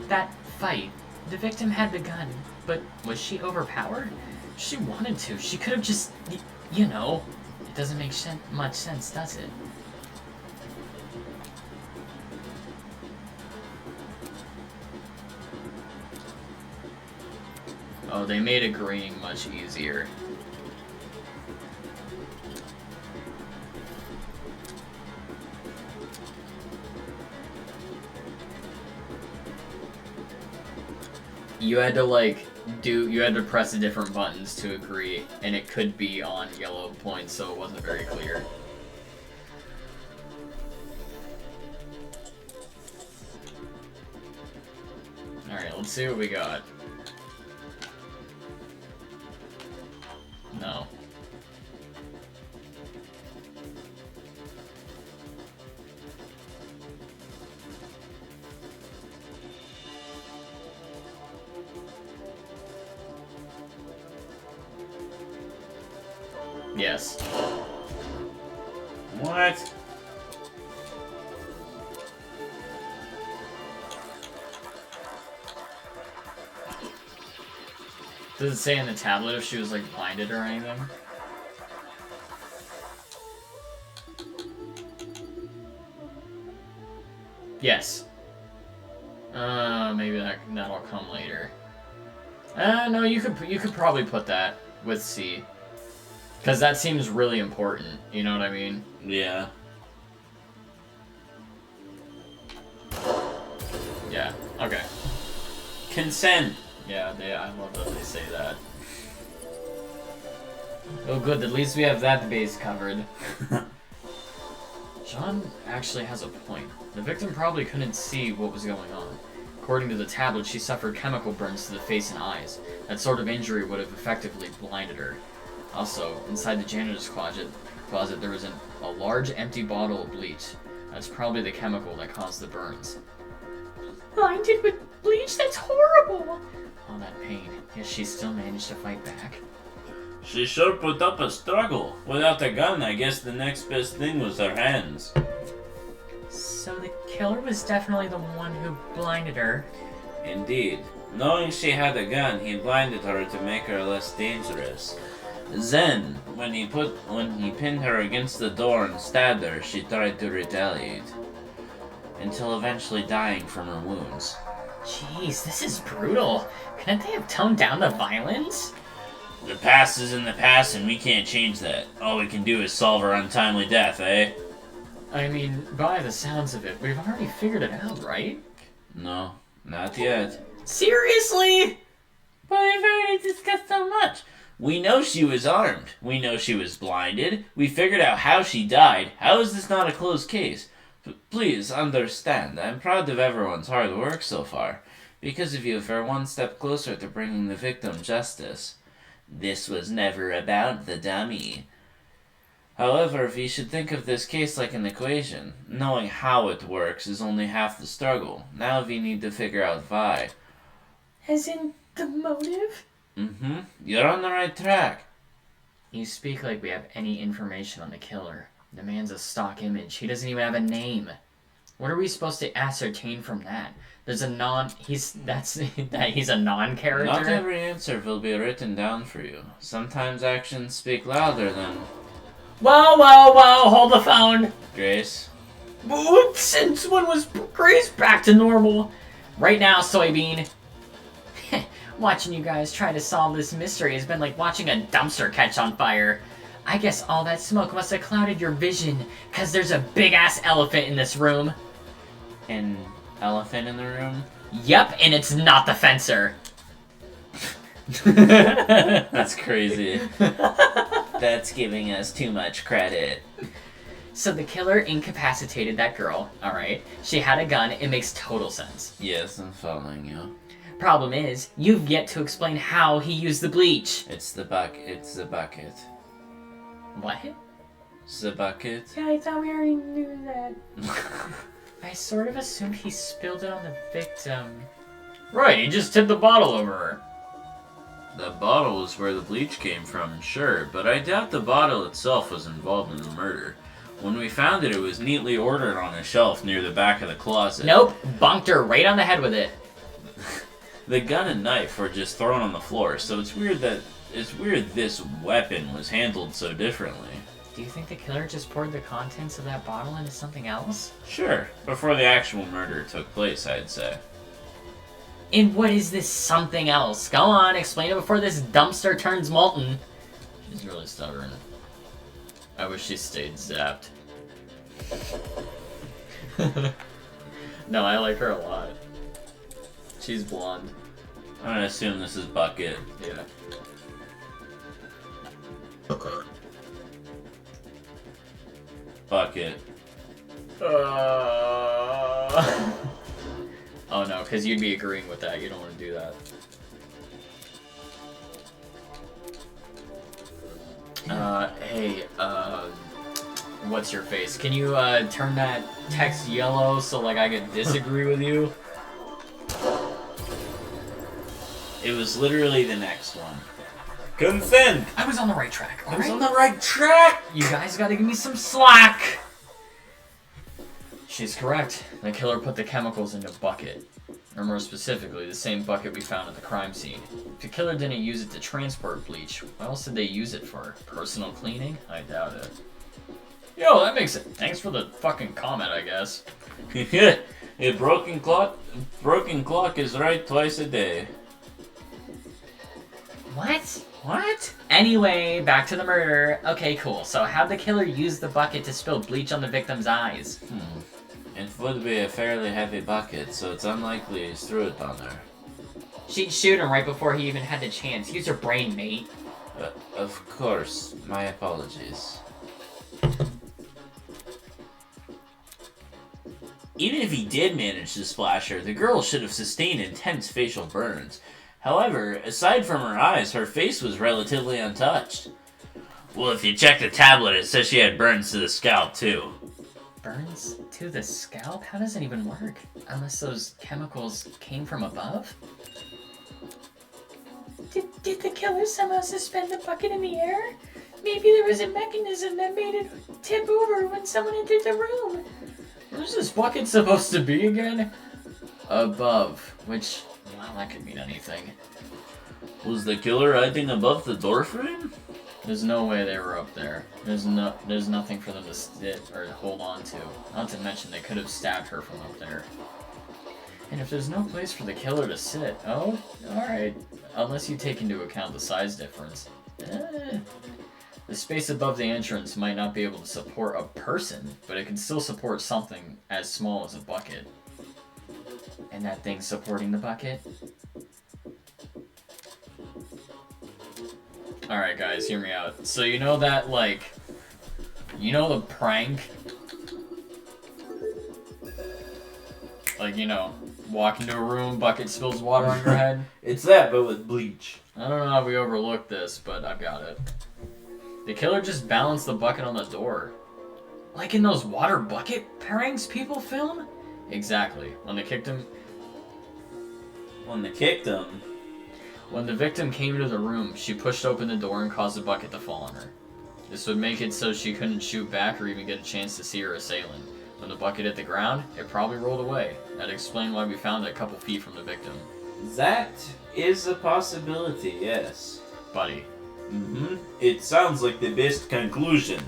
That fight. The victim had the gun, but was she overpowered? She wanted to. She could have just, It doesn't make much sense, does it? Oh, they made agreeing much easier. You had to press the different buttons to agree, and it could be on yellow points, so it wasn't very clear. Alright, let's see what we got. No. Yes. What? Does it say in the tablet if she was like blinded or anything? Yes. Maybe that'll come later. No, you could probably put that with C. Because that seems really important, you know what I mean? Yeah. Yeah, okay. Consent. Yeah, I love that they say that. Oh good, at least we have that base covered. John actually has a point. The victim probably couldn't see what was going on. According to the tablet, she suffered chemical burns to the face and eyes. That sort of injury would have effectively blinded her. Also, inside the janitor's closet there was a large empty bottle of bleach. That's probably the chemical that caused the burns. Blinded with bleach? That's horrible! All that pain, yet she still managed to fight back. She sure put up a struggle. Without the gun, I guess the next best thing was her hands. So the killer was definitely the one who blinded her. Indeed. Knowing she had a gun, he blinded her to make her less dangerous. Then, when he pinned her against the door and stabbed her, she tried to retaliate. Until eventually dying from her wounds. Jeez, this is brutal. Couldn't they have toned down the violence? The past is in the past and we can't change that. All we can do is solve her untimely death, eh? I mean, by the sounds of it, we've already figured it out, right? No, not yet. Seriously? But we've already discussed so much. We know she was armed. We know she was blinded. We figured out how she died. How is this not a closed case? Please understand, I'm proud of everyone's hard work so far. Because of you, we're one step closer to bringing the victim justice. This was never about the dummy. However, we should think of this case like an equation. Knowing how it works is only half the struggle. Now we need to figure out why. As in the motive? Mm-hmm. You're on the right track. You speak like we have any information on the killer. The man's a stock image. He doesn't even have a name. What are we supposed to ascertain from that? He's a non-character? Not every answer will be written down for you. Sometimes actions speak louder than... Whoa, hold the phone. Grace. Since when was Grace back to normal? Right now, Soybean. Watching you guys try to solve this mystery has been like watching a dumpster catch on fire. I guess all that smoke must have clouded your vision, cause there's a big-ass elephant in this room. An elephant in the room? Yep, and it's not the fencer. That's crazy. That's giving us too much credit. So the killer incapacitated that girl, alright? She had a gun, it makes total sense. Yes, I'm following you. Problem is, you've yet to explain how he used the bleach. It's the bucket. What? It's the bucket. Yeah, I thought we already knew that. I sort of assumed he spilled it on the victim. Right, he just tipped the bottle over her. The bottle is where the bleach came from, sure, but I doubt the bottle itself was involved in the murder. When we found it, it was neatly ordered on a shelf near the back of the closet. Nope, bonked her right on the head with it. The gun and knife were just thrown on the floor, so it's weird this weapon was handled so differently. Do you think the killer just poured the contents of that bottle into something else? Sure, before the actual murder took place, I'd say. And what is this something else? Go on, explain it before this dumpster turns molten. She's really stubborn. I wish she stayed zapped. No, I like her a lot. She's blonde. I'm gonna assume this is Bucket. Yeah. Bucket. Oh no, because you'd be agreeing with that. You don't want to do that. Hey, what's your face? Can you, turn that text yellow so, like, I can disagree with you? It was literally the next one. Consent! I was on the right track, I was on alright? the right track! You guys gotta give me some slack! She's correct. The killer put the chemicals in a bucket. Or more specifically, the same bucket we found at the crime scene. If the killer didn't use it to transport bleach, what else did they use it for? Personal cleaning? I doubt it. Yo, that makes it. Thanks for the fucking comment, I guess. A broken clock is right twice a day. What? What? Anyway, back to the murder. Okay, cool. So how'd the killer use the bucket to spill bleach on the victim's eyes? It would be a fairly heavy bucket, so it's unlikely he threw it on her. She'd shoot him right before he even had the chance. Use your brain, mate. Of course, my apologies. Even if he did manage to splash her, the girl should have sustained intense facial burns. However, aside from her eyes, her face was relatively untouched. Well, if you check the tablet, it says she had burns to the scalp, too. Burns to the scalp? How does that even work? Unless those chemicals came from above? Did the killer somehow suspend the bucket in the air? Maybe there was a mechanism that made it tip over when someone entered the room. Where's this bucket supposed to be again? Above. Which, well, that could mean anything. Was the killer hiding above the doorframe? There's no way they were up there. There's nothing for them to sit or hold on to. Not to mention they could have stabbed her from up there. And if there's no place for the killer to sit, oh, alright. Unless you take into account the size difference. The space above the entrance might not be able to support a person, but it can still support something as small as a bucket. And that thing supporting the bucket? Alright guys, hear me out. So you know that, like, you know the prank? Like, you know, walk into a room, bucket spills water on your head. It's that, but with bleach. I don't know how we overlooked this, but I've got it. The killer just balanced the bucket on the door. Like in those water bucket pranks people film? Exactly. When they kicked him... When they kicked him. When the victim came into the room, she pushed open the door and caused the bucket to fall on her. This would make it so she couldn't shoot back or even get a chance to see her assailant. When the bucket hit the ground, it probably rolled away. That'd explain why we found it a couple feet from the victim. That is a possibility, yes. Buddy, Mm-hmm. It sounds like the best conclusion.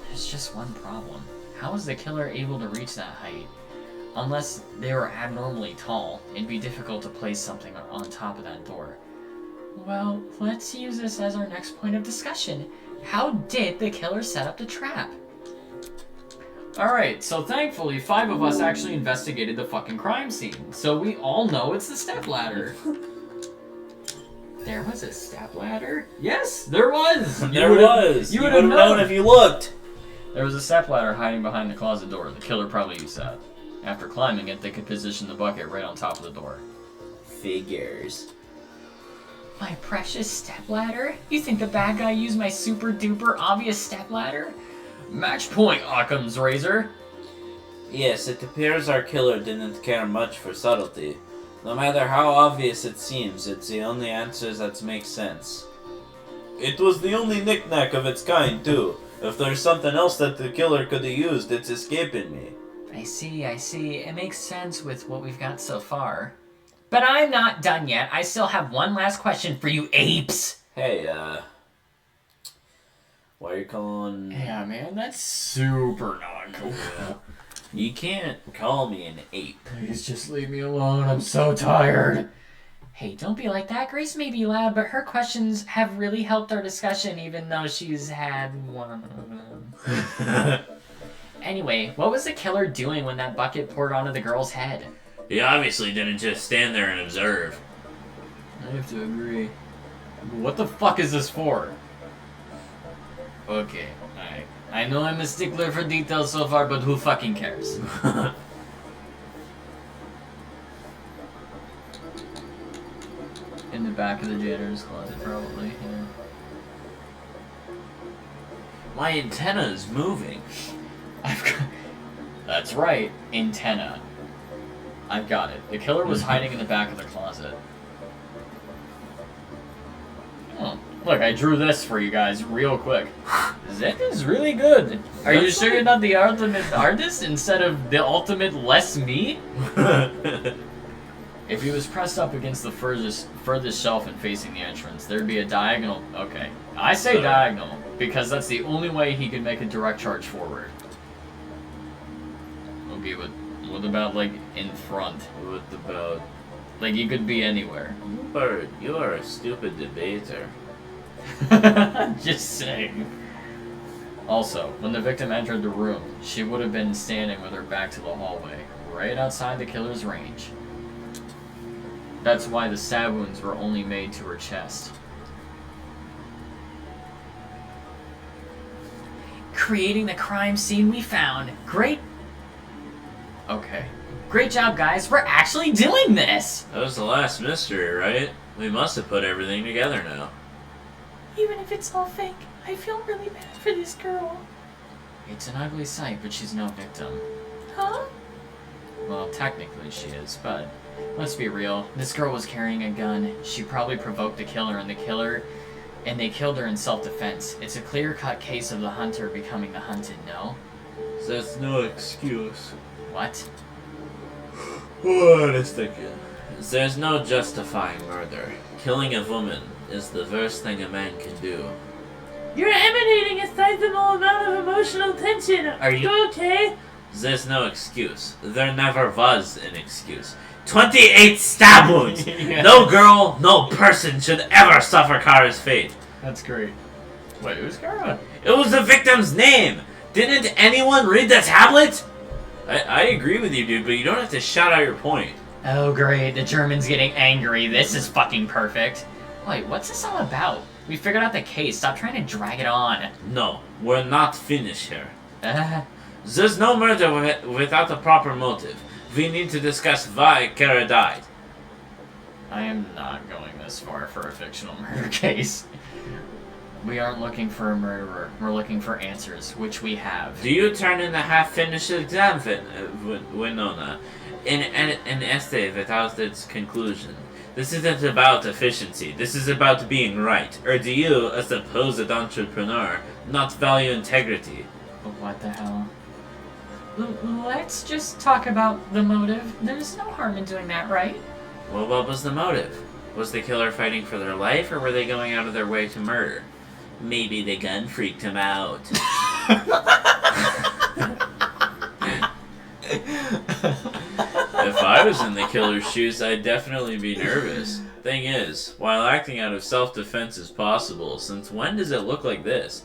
there's just one problem. How was the killer able to reach that height? Unless they were abnormally tall, it'd be difficult to place something on top of that door. Well, let's use this as our next point of discussion. How did the killer set up the trap? Alright, so thankfully 5 of us actually investigated the fucking crime scene. So we all know it's the stepladder. There was a stepladder? Yes, there was! There was! You You would would have have known if you looked! There was a stepladder hiding behind the closet door. The killer probably used that. After climbing it, they could position the bucket right on top of the door. Figures. My precious stepladder? You think the bad guy used my super duper obvious stepladder? Match point, Occam's razor! Yes, it appears our killer didn't care much for subtlety. No matter how obvious it seems, it's the only answer that makes sense. It was the only knick-knack of its kind, too. If there's something else that the killer could have used, it's escaping me. I see. It makes sense with what we've got so far. But I'm not done yet. I still have one last question for you apes. Hey, why are you calling... Yeah, man, that's super not cool. You can't call me an ape. Please just leave me alone. I'm so tired. Hey, don't be like that. Grace may be loud, but her questions have really helped our discussion, even though she's had one of them. Anyway, what was the killer doing when that bucket poured onto the girl's head? He obviously didn't just stand there and observe. I have to agree. What the fuck is this for? Okay, alright. I know I'm a stickler for details so far, but who fucking cares? In the back of the janitor's closet, probably. Yeah. My antenna is moving. I've got... That's right, antenna. I've got it. The killer was hiding in the back of the closet. Oh, look, I drew this for you guys real quick. That is really good. Are you sure you're not the ultimate artist instead of the ultimate less me? If he was pressed up against the furthest shelf and facing the entrance, there'd be a diagonal... Okay, I say diagonal, because that's the only way he could make a direct charge forward. Okay, but what about, like, in front? What about... Like, he could be anywhere. Bird, you are a stupid debater. Just saying. Also, when the victim entered the room, she would have been standing with her back to the hallway, right outside the killer's range. That's why the stab wounds were only made to her chest. Creating the crime scene we found. Great. Okay. Great job, guys. We're actually doing this. That was the last mystery, right? We must have put everything together now. Even if it's all fake, I feel really bad for this girl. It's an ugly sight, but she's no victim. Huh? Well, technically she is, but let's be real. This girl was carrying a gun. She probably provoked the killer, and they killed her in self-defense. It's a clear-cut case of the hunter becoming the hunted, no? That's no excuse. What? What is thinking? There's no justifying murder. Killing a woman is the worst thing a man can do. You're emanating a sizable amount of emotional tension. Are you- okay? There's no excuse. There never was an excuse. 28 stab wounds! Yes. No girl, no person should ever suffer Kara's fate. That's great. Wait, who's Kara? It was the victim's name! Didn't anyone read the tablet? I agree with you, dude, but you don't have to shout out your point. Oh, great. The German's getting angry. This is fucking perfect. Wait, what's this all about? We figured out the case. Stop trying to drag it on. No, we're not finished here. There's no murder without a proper motive. We need to discuss why Kara died. I am not going this far for a fictional murder case. We aren't looking for a murderer. We're looking for answers, which we have. Do you turn in a half-finished exam, Winona? An essay without its conclusion? This isn't about efficiency. This is about being right. Or do you, a supposed entrepreneur, not value integrity? What the hell? Let's just talk about the motive. There's no harm in doing that, right? Well, what was the motive? Was the killer fighting for their life, or were they going out of their way to murder? Maybe the gun freaked him out. If I was in the killer's shoes, I'd definitely be nervous. Thing is, while acting out of self-defense is possible, since when does it look like this?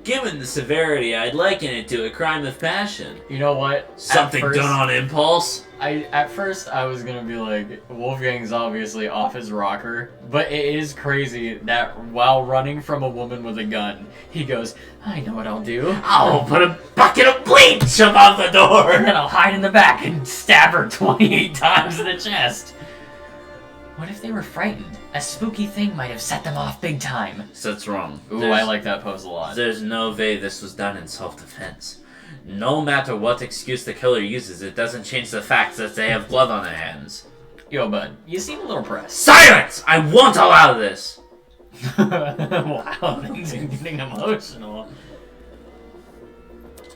Given the severity, I'd liken it to a crime of passion. You know what? Something At first- done on impulse? At first I was gonna be like, Wolfgang's obviously off his rocker, but it is crazy that while running from a woman with a gun, he goes, I know what I'll do. I'll put a bucket of bleach above the And door! then I'll hide in the back and stab her 28 times in the chest. What if they were frightened? A spooky thing might have set them off big time. So that's wrong. Ooh, I like that pose a lot. There's no way this was done in self-defense. No matter what excuse the killer uses, it doesn't change the fact that they have blood on their hands. Yo, bud, you seem a little pressed. Silence! I won't allow this! Wow, things are getting emotional.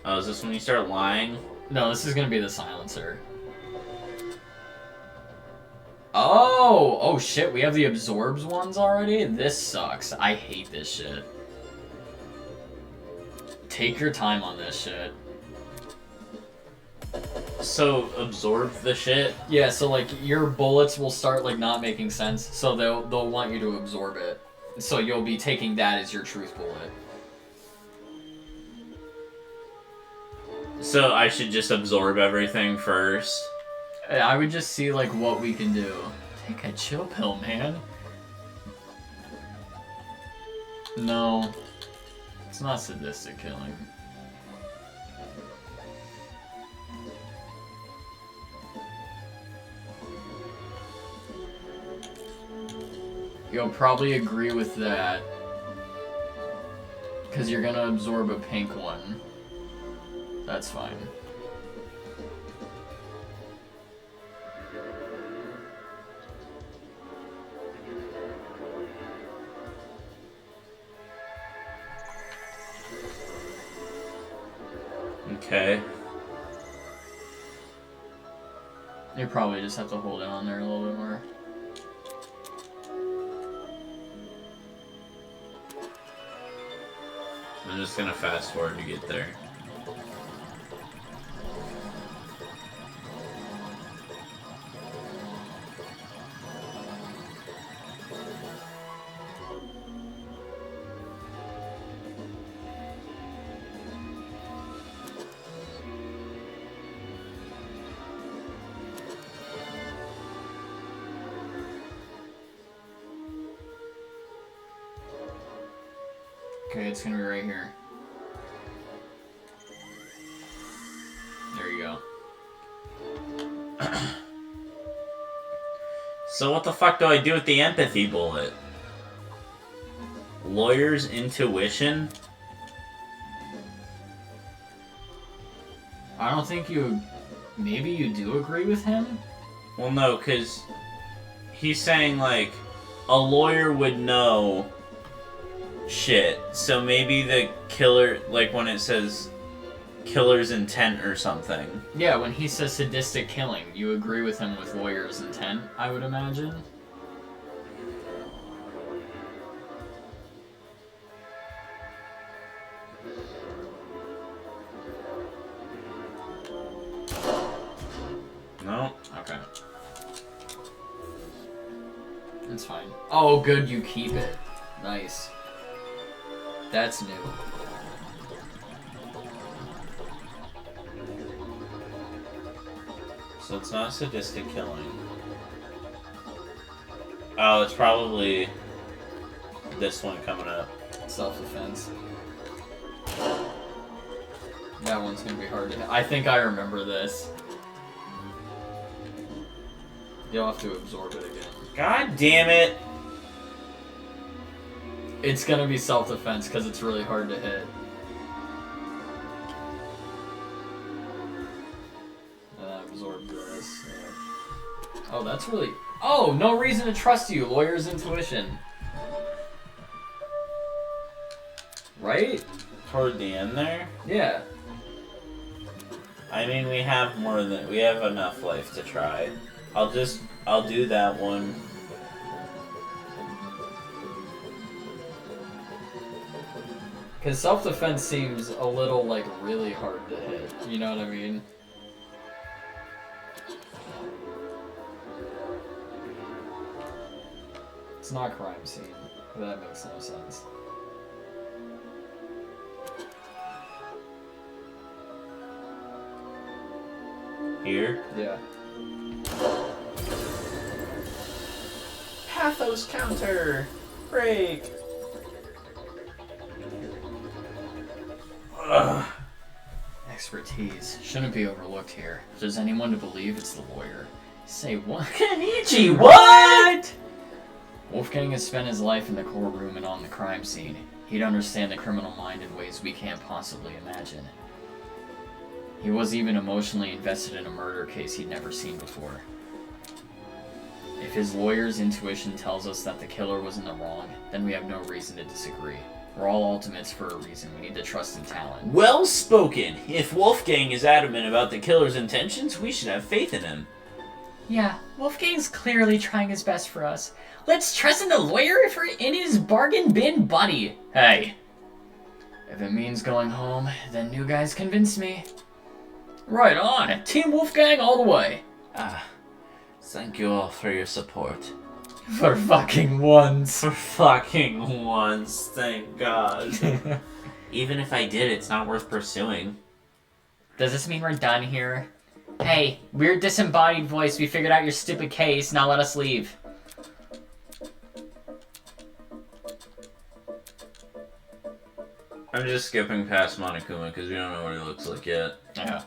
Oh, is this when you start lying? No, this is gonna be the silencer. Oh shit, we have the absorbs ones already? This sucks. I hate this shit. Take your time on this shit. So, absorb the shit? Yeah, so like your bullets will start like not making sense, so they'll want you to absorb it. So you'll be taking that as your truth bullet. So I should just absorb everything first? I would just see like what we can do. Take a chill pill, man. No. It's not sadistic killing. You'll probably agree with that. Because you're gonna absorb a pink one. That's fine. Okay. You probably just have to hold it on there a little bit more. I'm just gonna fast forward to get there. Okay, it's gonna be right here. There you go. So what the fuck do I do with the empathy bullet? Lawyer's intuition? I don't think you... Maybe you do agree with him? Well, no, because he's saying, like, a lawyer would know shit. So maybe the killer, like, when it says killer's intent or something. Yeah, when he says sadistic killing, you agree with him with lawyer's intent, I would imagine? No? Okay. That's fine. Oh, good, you keep it. Nice. That's new. So it's not sadistic killing. Oh, it's probably this one coming up. Self-defense. That one's gonna be hard to hit. I think I remember this. You'll have to absorb it again. God damn it! It's gonna be self-defense because it's really hard to hit. And then absorb this. Yeah. Oh, that's really... Oh, no reason to trust you, lawyer's intuition. Right? Toward the end there? Yeah. I mean, we have enough life to try. I'll do that one. Because self-defense seems a little, like, really hard to hit. You know what I mean? It's not a crime scene. That makes no sense. Here? Yeah. Pathos counter! Break! Ugh. Expertise shouldn't be overlooked here. If there's anyone to believe, it's the lawyer. Say what? Kenichi, what? Wolfgang has spent his life in the courtroom and on the crime scene. He'd understand the criminal mind in ways we can't possibly imagine. He was even emotionally invested in a murder case he'd never seen before. If his lawyer's intuition tells us that the killer was in the wrong, then we have no reason to disagree. We're all ultimates for a reason. We need to trust in talent. Well spoken. If Wolfgang is adamant about the killer's intentions, we should have faith in him. Yeah, Wolfgang's clearly trying his best for us. Let's trust in the lawyer for in his bargain bin buddy. Hey! If it means going home, then new guys convince me. Right on! Team Wolfgang all the way! Thank you all for your support. For fucking once. For fucking once, thank God. Even if I did, it's not worth pursuing. Does this mean we're done here? Hey, weird disembodied voice, we figured out your stupid case, now let us leave. I'm just skipping past Monokuma because we don't know what he looks like yet. Yeah.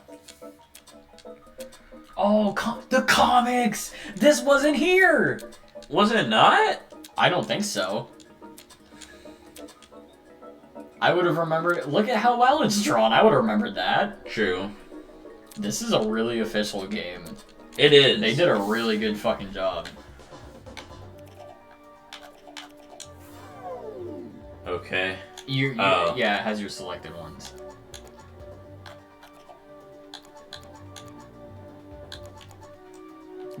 Oh, the comics! This wasn't here! Was it not? I don't think so. I would have remembered. Look at how well it's drawn. I would have remembered that. True. This is a really official game. It is. They did a really good fucking job. Okay. Yeah, it has your selected ones.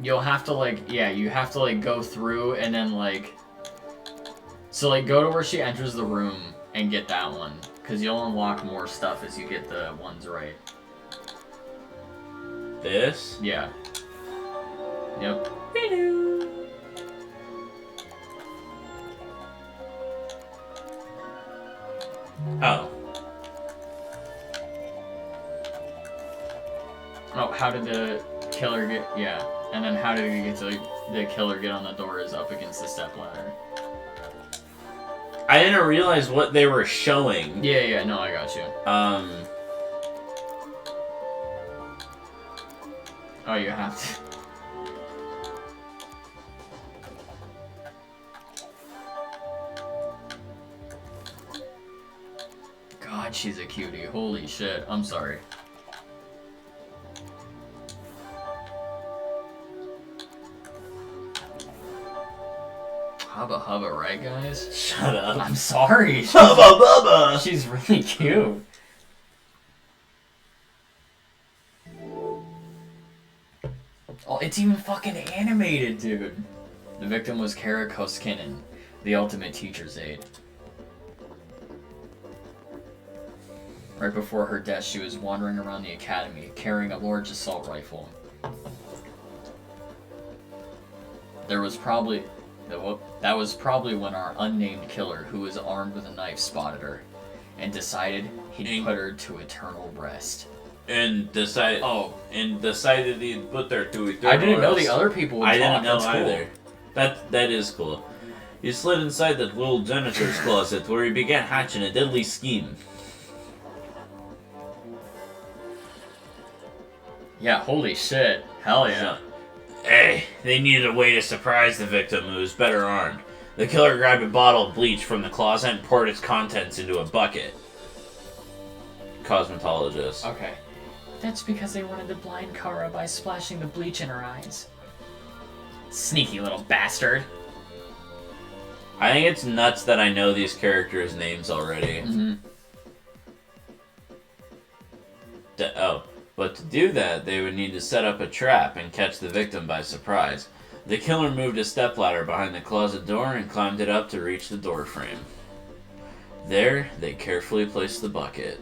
You'll have to you have to go through and then so go to where she enters the room and get that one, because you'll unlock more stuff as you get the ones right. This? Yeah. Yep. Oh. Oh, how did the killer get... Yeah. And then how did he get to... The killer get on the door is up against the stepladder. I didn't realize what they were showing. Yeah, no, I got you. Oh, you have to... God, she's a cutie. Holy shit. I'm sorry. Hubba hubba, right, guys? Shut up. I'm sorry. Hubba bubba! She's really cute. Oh, it's even fucking animated, dude. The victim was Kara Koskinen, the ultimate teacher's aide. Right before her death, she was wandering around the academy, carrying a large assault rifle. That was probably when our unnamed killer, who was armed with a knife, spotted her, and decided he'd put her to eternal rest. And decided he'd put her to eternal I didn't know rest. the other people would I talk. didn't know That's either. cool. That is cool. He slid inside that little janitor's closet where he began hatching a deadly scheme. Yeah, holy shit. Hell yeah. Hey, they needed a way to surprise the victim who was better armed. The killer grabbed a bottle of bleach from the closet and poured its contents into a bucket. Cosmetologist. Okay. That's because they wanted to blind Kara by splashing the bleach in her eyes. Sneaky little bastard. I think it's nuts that I know these characters' names already. Mm-hmm. But to do that, they would need to set up a trap and catch the victim by surprise. The killer moved a stepladder behind the closet door and climbed it up to reach the door frame. There, they carefully placed the bucket.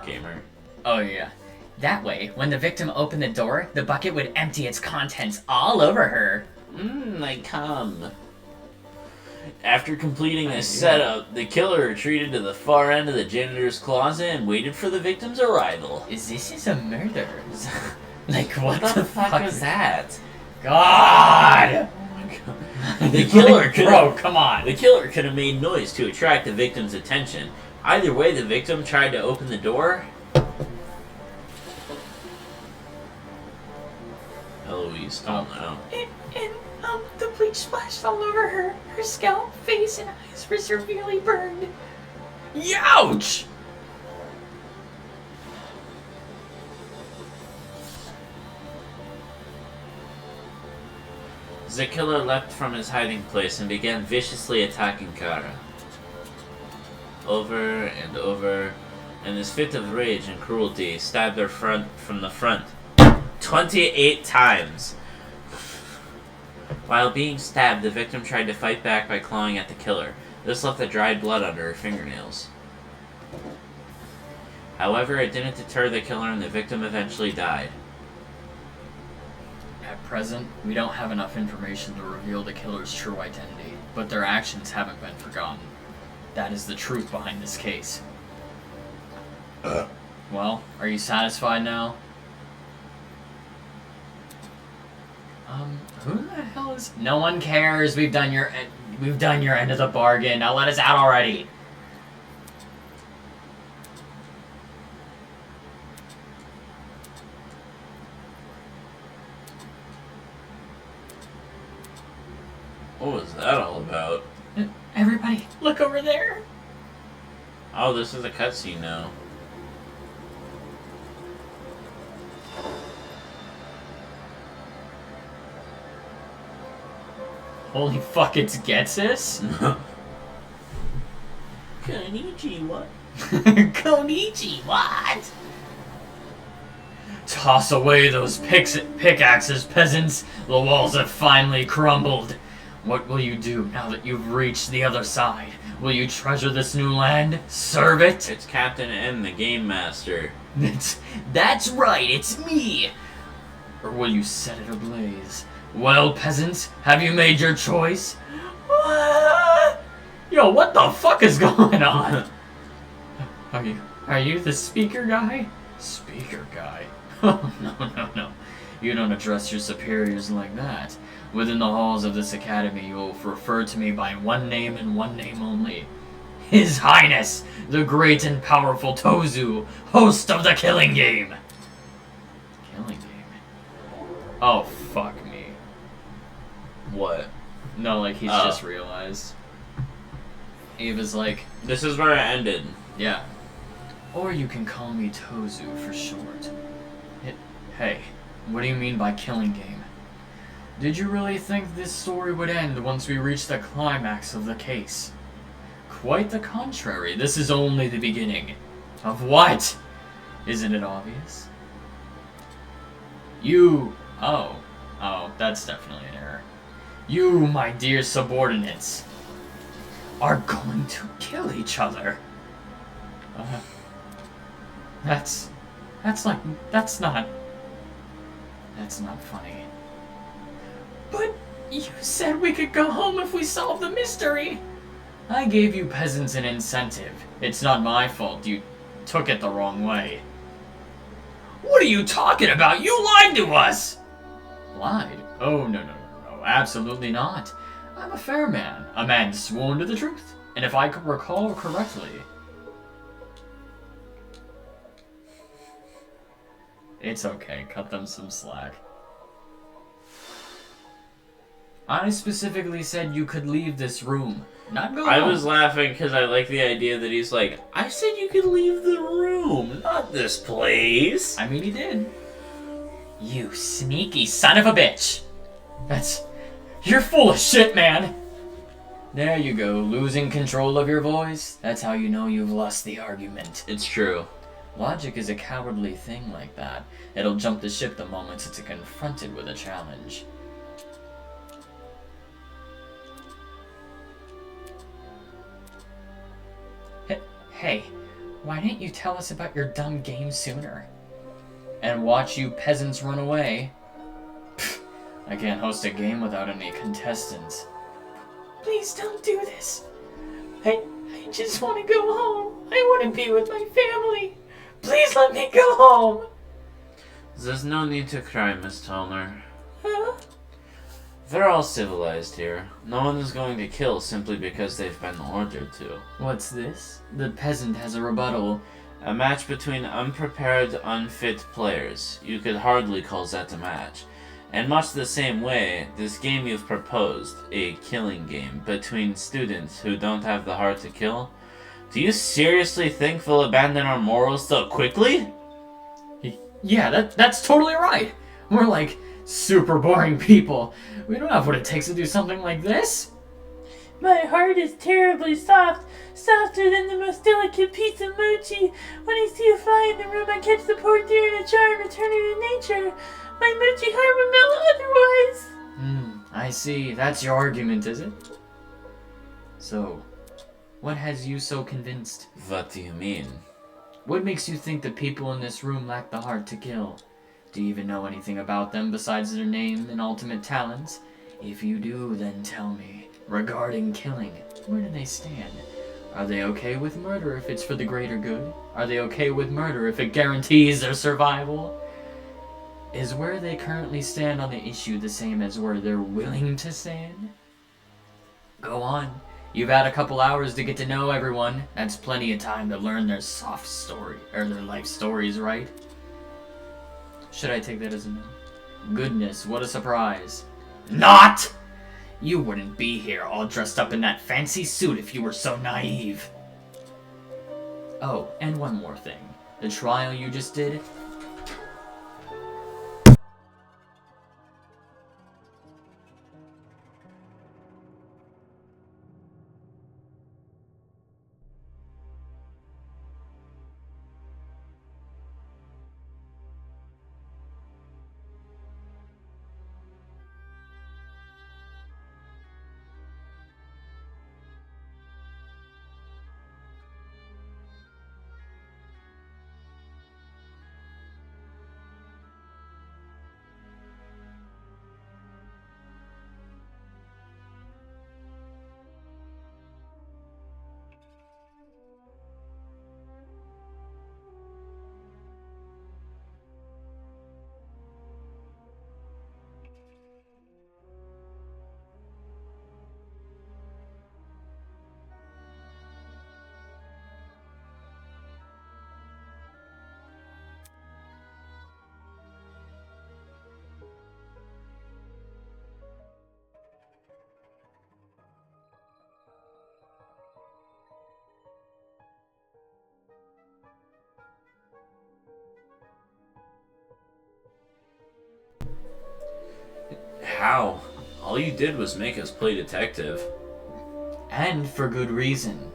Gamer. Oh yeah. That way, when the victim opened the door, the bucket would empty its contents all over her. I come. After completing this setup, the killer retreated to the far end of the janitor's closet and waited for the victim's arrival. This is a murder. Like, what What the fuck was that? God! Oh my god. The killer could Bro, come on. The killer could have made noise to attract the victim's attention. Either way, the victim tried to open the door. Eloise, calm down. And the bleach splashed all over her. Her scalp, face, and eyes were severely burned. Youch! The killer leapt from his hiding place and began viciously attacking Kara. Over and over, in this fit of rage and cruelty, stabbed her from the front 28 times. While being stabbed, the victim tried to fight back by clawing at the killer. This left the dried blood under her fingernails. However, it didn't deter the killer and the victim eventually died. At present, we don't have enough information to reveal the killer's true identity, but their actions haven't been forgotten. That is the truth behind this case. Well, are you satisfied now? Who the hell is... No one cares. We've done your end of the bargain. Now let us out already. What was that all about? Everybody, look over there. Oh, this is a cutscene now. Holy fuck, it's Getsus? Konnichiwa. Konichi, what? Toss away those pickaxes, peasants. The walls have finally crumbled. What will you do now that you've reached the other side? Will you treasure this new land? Serve it? It's Captain N, the Game Master. That's right, it's me! Or will you set it ablaze? Well, peasants, have you made your choice? Yo, what the fuck is going on? Are you the speaker guy? Speaker guy? Oh, no. You don't address your superiors like that. Within the halls of this academy, you will refer to me by one name and one name only. His Highness, the great and powerful Tozu, host of the Killing Game. Killing Game? Oh, fuck me. What? No, like, he's Oh. just realized. He was like, This is where it ended. yeah. Or you can call me Tozu for short. Hey, what do you mean by Killing Game? Did you really think this story would end once we reached the climax of the case? Quite the contrary, this is only the beginning. Of what? Isn't it obvious? You... Oh, that's definitely an error. You, my dear subordinates, are going to kill each other. That's not funny. But you said we could go home if we solved the mystery. I gave you peasants an incentive. It's not my fault you took it the wrong way. What are you talking about? You lied to us. Lied? Oh, no, absolutely not. I'm a fair man, a man sworn to the truth. And if I could recall correctly... It's okay, cut them some slack. I specifically said you could leave this room, not go I home. was laughing because I like the idea that he's like, I said you could leave the room, not this place. I mean, he did. You sneaky son of a bitch! You're full of shit, man! There you go, losing control of your voice. That's how you know you've lost the argument. It's true. Logic is a cowardly thing like that. It'll jump the ship the moment it's confronted with a challenge. Hey, why didn't you tell us about your dumb game sooner? And watch you peasants run away. Pfft, I can't host a game without any contestants. Please don't do this. I just want to go home. I want to be with my family. Please let me go home. There's no need to cry, Miss Tolner. Huh? They're all civilized here. No one is going to kill simply because they've been ordered to. What's this? The peasant has a rebuttal. A match between unprepared, unfit players. You could hardly call that a match. In much the same way, this game you've proposed, a killing game, between students who don't have the heart to kill, do you seriously think they'll abandon our morals so quickly? Yeah, that's totally right. We're like super boring people. We don't have what it takes to do something like this. My heart is terribly soft, softer than the most delicate piece of mochi. When I see a fly in the room, I catch the poor deer in a jar and return it to nature. My mochi heart would melt otherwise. I see. That's your argument, is it? So, what has you so convinced? What do you mean? What makes you think the people in this room lack the heart to kill? Do you even know anything about them besides their name and ultimate talents? If you do, then tell me. Regarding killing, where do they stand? Are they okay with murder if it's for the greater good? Are they okay with murder if it guarantees their survival? Is where they currently stand on the issue the same as where they're willing to stand? Go on. You've had a couple hours to get to know everyone. That's plenty of time to learn their soft story, or their life stories, right? Should I take that as a no? Goodness, what a surprise. Not! You wouldn't be here all dressed up in that fancy suit if you were so naive. Oh, and one more thing. The trial you just did? How? All you did was make us play detective. And for good reason.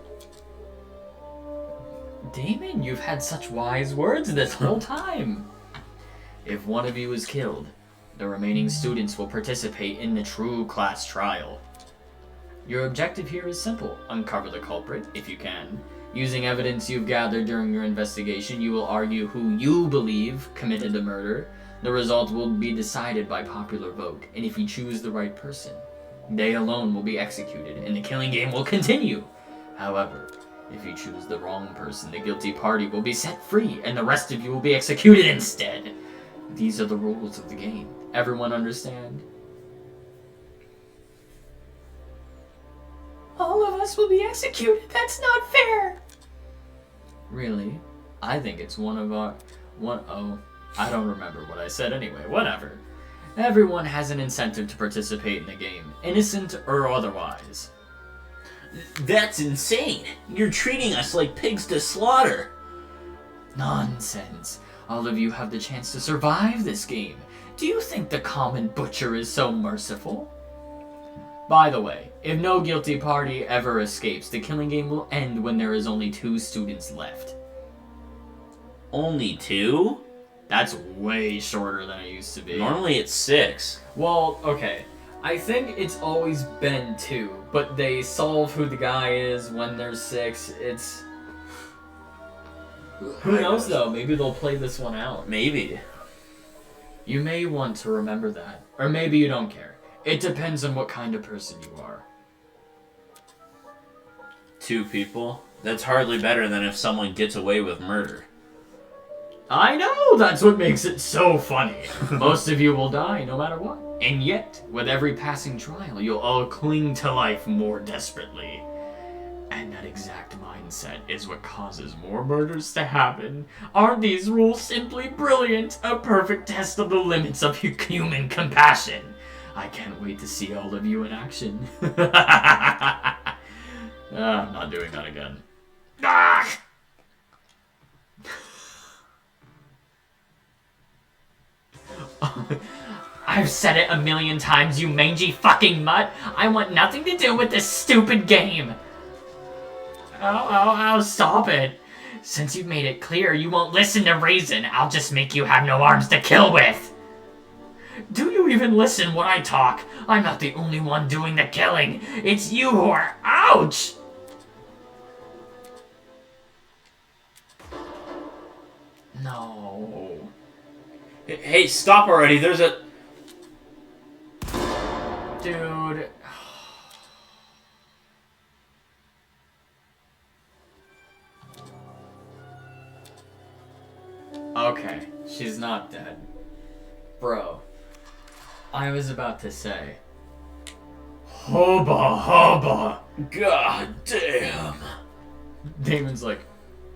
Damon, you've had such wise words this whole time. If one of you is killed, the remaining students will participate in the true class trial. Your objective here is simple. Uncover the culprit, if you can. Using evidence you've gathered during your investigation, you will argue who you believe committed the murder. The result will be decided by popular vote, and if you choose the right person, they alone will be executed, and the killing game will continue. However, if you choose the wrong person, the guilty party will be set free, and the rest of you will be executed instead. These are the rules of the game. Everyone understand? All of us will be executed. That's not fair. Really? I think it's one of our... I don't remember what I said anyway. Whatever. Everyone has an incentive to participate in the game, innocent or otherwise. That's insane. You're treating us like pigs to slaughter. Nonsense. All of you have the chance to survive this game. Do you think the common butcher is so merciful? By the way, if no guilty party ever escapes, the killing game will end when there is only 2 students left. Only 2? That's way shorter than it used to be. Normally it's 6. Well, okay. I think it's always been 2, but they solve who the guy is when there's 6. It's... Who knows though, maybe they'll play this one out. Maybe. You may want to remember that. Or maybe you don't care. It depends on what kind of person you are. 2 people? That's hardly better than if someone gets away with murder. I know! That's what makes it so funny. Most of you will die no matter what. And yet, with every passing trial, you'll all cling to life more desperately. And that exact mindset is what causes more murders to happen. Aren't these rules simply brilliant? A perfect test of the limits of human compassion. I can't wait to see all of you in action. I'm not doing that again. Ah! I've said it a million times, you mangy fucking mutt. I want nothing to do with this stupid game. Oh, stop it. Since you've made it clear you won't listen to reason, I'll just make you have no arms to kill with. Do you even listen when I talk? I'm not the only one doing the killing. It's you who are... Ouch! No. Hey, stop already. There's a... Dude. Okay, she's not dead. Bro, I was about to say. Hubba hubba! God damn. Damon's like,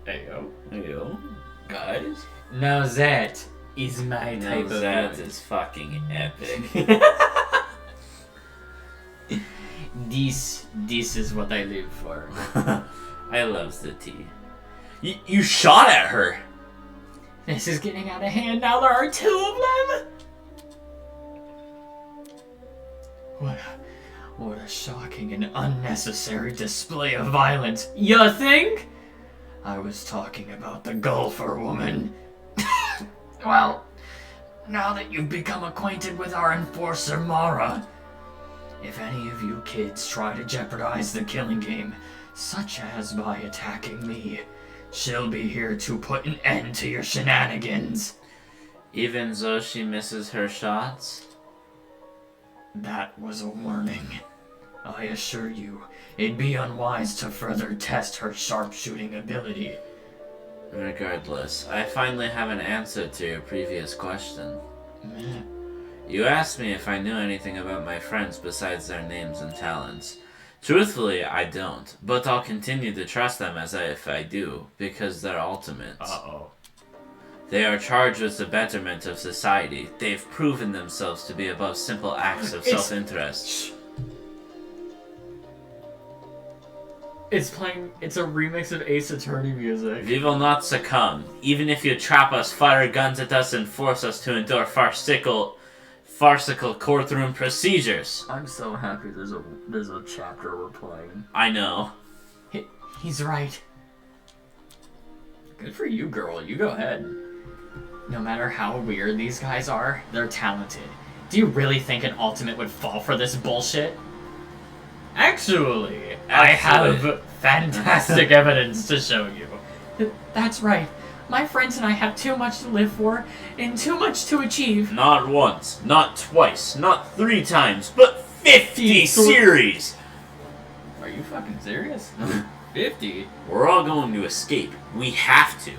Ayo. Yo, guys. Now that is my Now type of that woman. is fucking epic. This is what I live for. I loves the tea. You shot at her. This is getting out of hand. Now there are 2 of them. What a shocking and unnecessary display of violence. You think? I was talking about the golfer woman. Well, now that you've become acquainted with our enforcer, Mara, if any of you kids try to jeopardize the killing game, such as by attacking me, she'll be here to put an end to your shenanigans. Even though she misses her shots? That was a warning. I assure you, it'd be unwise to further test her sharpshooting ability. Regardless, I finally have an answer to your previous question. You asked me if I knew anything about my friends besides their names and talents. Truthfully, I don't, but I'll continue to trust them as if I do, because they're ultimates. Uh-oh. They are charged with the betterment of society. They've proven themselves to be above simple acts of self-interest. It's a remix of Ace Attorney music. We will not succumb, even if you trap us, fire guns at us, and force us to endure farcical courtroom procedures. I'm so happy there's a chapter we're playing. I know. He's right. Good for you, girl. You go ahead. No matter how weird these guys are, they're talented. Do you really think an ultimate would fall for this bullshit? Actually, I have fantastic evidence to show you. That's right. My friends and I have too much to live for, and too much to achieve. Not once, not twice, not 3 times, but 50 series! Are you fucking serious? 50? We're all going to escape. We have to.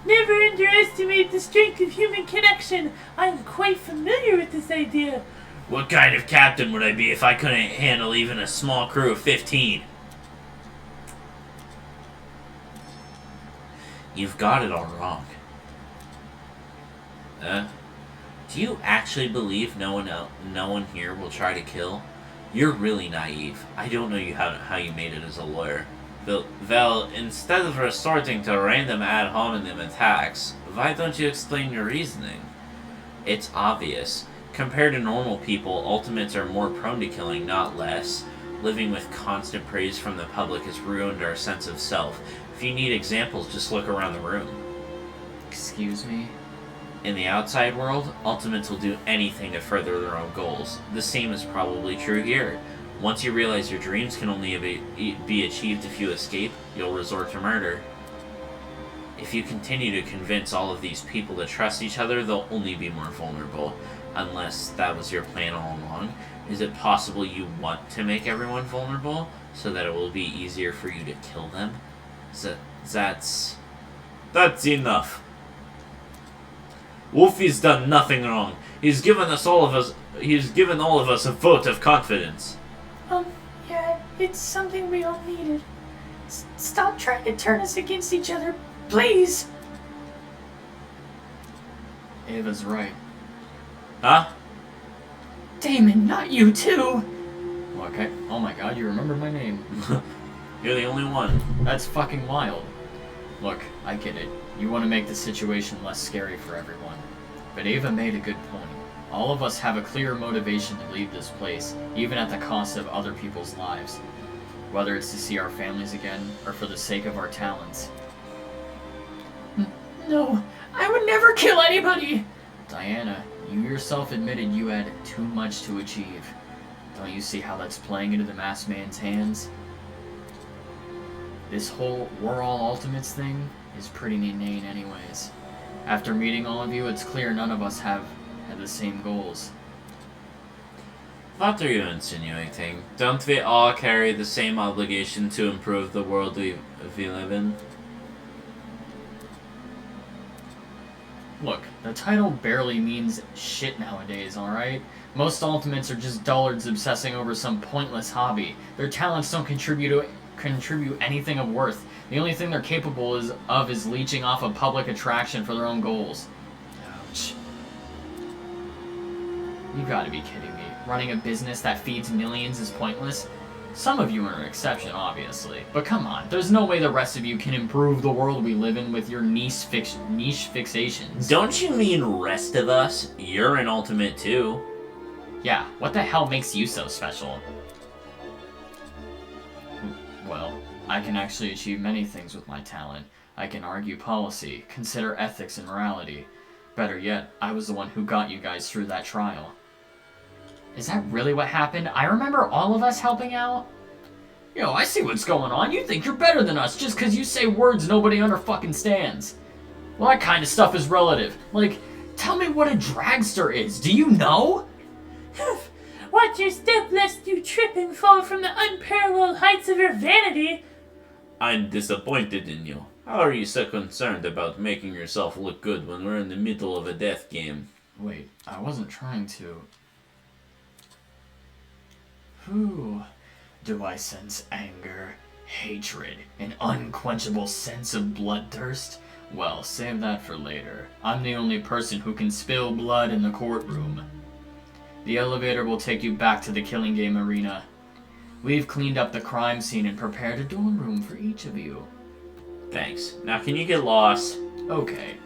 Never underestimate the strength of human connection. I am quite familiar with this idea. What kind of captain would I be if I couldn't handle even a small crew of 15? You've got it all wrong. Do you actually believe no one here will try to kill? You're really naive. I don't know how you made it as a lawyer. Well, instead of resorting to random ad hominem attacks, why don't you explain your reasoning? It's obvious. Compared to normal people, ultimates are more prone to killing, not less. Living with constant praise from the public has ruined our sense of self. If you need examples, just look around the room. Excuse me? In the outside world, ultimates will do anything to further their own goals. The same is probably true here. Once you realize your dreams can only be achieved if you escape, you'll resort to murder. If you continue to convince all of these people to trust each other, they'll only be more vulnerable. Unless that was your plan all along. Is it possible you want to make everyone vulnerable so that it will be easier for you to kill them? That's enough. Wolfie's done nothing wrong. He's given all of us a vote of confidence. Yeah, it's something we all needed. Stop trying to turn us against each other, please! Ava's right. Huh? Damon, not you too! Okay. Oh my god, you remember my name. You're the only one. That's fucking wild. Look, I get it. You want to make the situation less scary for everyone. But Ava made a good point. All of us have a clear motivation to leave this place, even at the cost of other people's lives. Whether it's to see our families again, or for the sake of our talents. No, I would never kill anybody! Diana, you yourself admitted you had too much to achieve. Don't you see how that's playing into the masked man's hands? This whole we're all ultimates thing is pretty inane anyways. After meeting all of you, it's clear none of us have had the same goals. What are you insinuating? Don't we all carry the same obligation to improve the world we live in? Look, the title barely means shit nowadays, alright? Most ultimates are just dullards obsessing over some pointless hobby. Their talents don't contribute anything of worth. The only thing they're capable of is leeching off a public attraction for their own goals. Ouch. You gotta be kidding me. Running a business that feeds millions is pointless? Some of you are an exception, obviously. But come on, there's no way the rest of you can improve the world we live in with your niche fixations. Don't you mean rest of us? You're an ultimate too. Yeah, what the hell makes you so special? Well, I can actually achieve many things with my talent. I can argue policy, consider ethics and morality. Better yet, I was the one who got you guys through that trial. Is that really what happened? I remember all of us helping out. Yo, I see what's going on. You think you're better than us just because you say words nobody fucking stands. Well, that kind of stuff is relative. Like, tell me what a dragster is. Do you know? Watch your step lest you trip and fall from the unparalleled heights of your vanity. I'm disappointed in you. How are you so concerned about making yourself look good when we're in the middle of a death game? Wait, I wasn't trying to. Whew. Do I sense anger, hatred, an unquenchable sense of bloodthirst? Well, save that for later. I'm the only person who can spill blood in the courtroom. The elevator will take you back to the killing game arena. We've cleaned up the crime scene and prepared a dorm room for each of you. Thanks. Now can you get lost? Okay.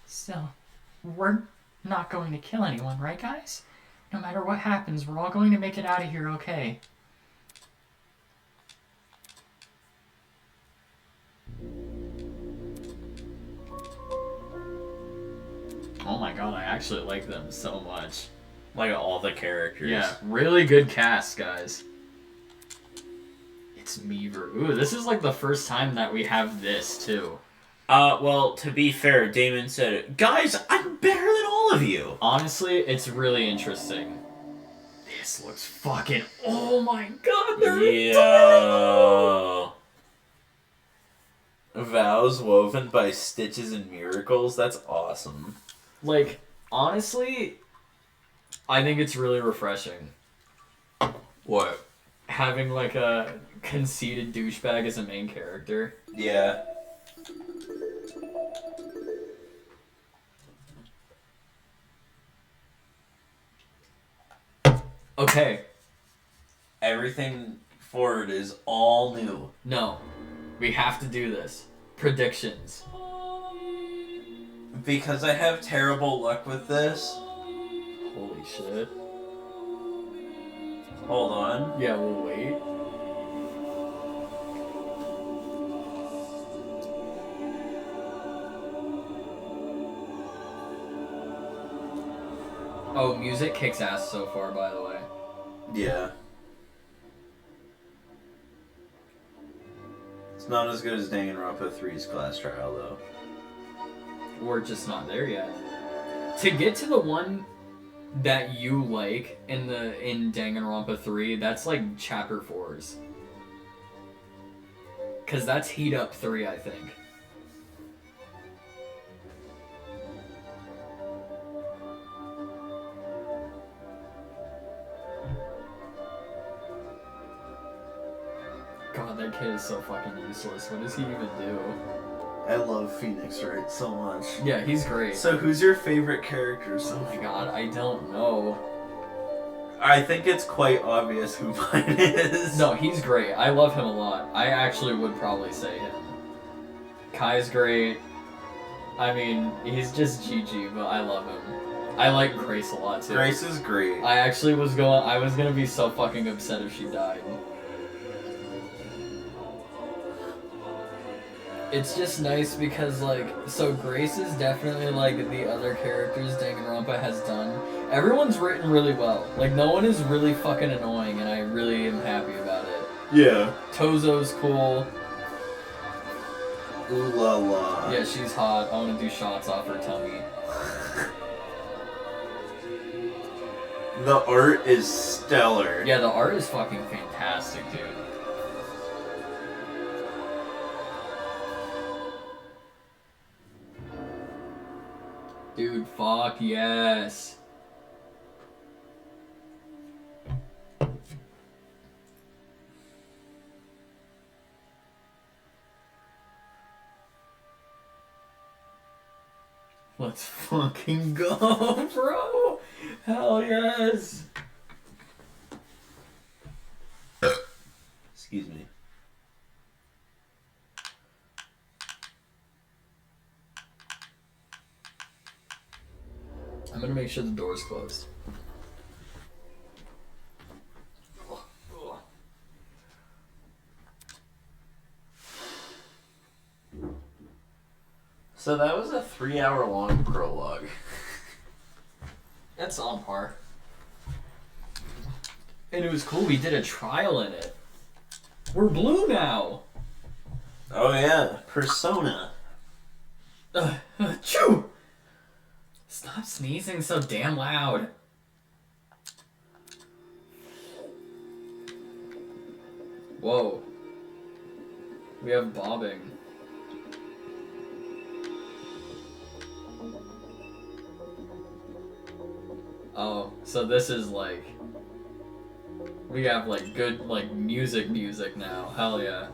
So, we're not going to kill anyone, right guys? No matter what happens, we're all going to make it out of here okay. Oh my god, I actually like them so much. Like all the characters. Yeah, really good cast, guys. It's Meaver. Ooh, this is like the first time that we have this, too. Well, to be fair, Damon said it. Guys, I'm better than all of you! Honestly, it's really interesting. This looks fucking... Oh my god, they're adorable! Vows woven by stitches and miracles? That's awesome. Like, honestly, I think it's really refreshing. What? Having like a conceited douchebag as a main character. Yeah. Okay. Everything forward is all new. No. We have to do this. Predictions. Because I have terrible luck with this. Holy shit. Hold on. Yeah, we'll wait. Oh, music kicks ass so far, by the way. Yeah. It's not as good as Danganronpa 3's class trial, though. We're just not there yet. To get to the one that you like in Danganronpa 3, that's like chapter 4s. Cause that's Heat Up 3, I think. God, that kid is so fucking useless. What does he even do? I love Phoenix Wright so much. Yeah, he's great. So who's your favorite character so Oh my far? god, I don't know. I think it's quite obvious who mine is. No, he's great. I love him a lot. I actually would probably say him. Kai's great. I mean, he's just GG, but I love him. I like Grace a lot too. Grace is great. I was gonna be so fucking upset if she died. It's just nice because, like, so Grace is definitely, like, the other characters Danganronpa has done. Everyone's written really well. Like, no one is really fucking annoying, and I really am happy about it. Yeah. Tozo's cool. Ooh la la. Yeah, she's hot. I want to do shots off her tummy. The art is stellar. Yeah, the art is fucking fantastic, dude. Dude, fuck yes. Let's fucking go, bro. Hell yes. Excuse me. I'm gonna make sure the door's closed. So that was a 3-hour-long prologue. That's on par. And it was cool, we did a trial in it. We're blue now! Oh yeah, Persona. Chew! Stop sneezing so damn loud. Whoa. We have bobbing. Oh, so this is like... We have like good like music now. Hell yeah.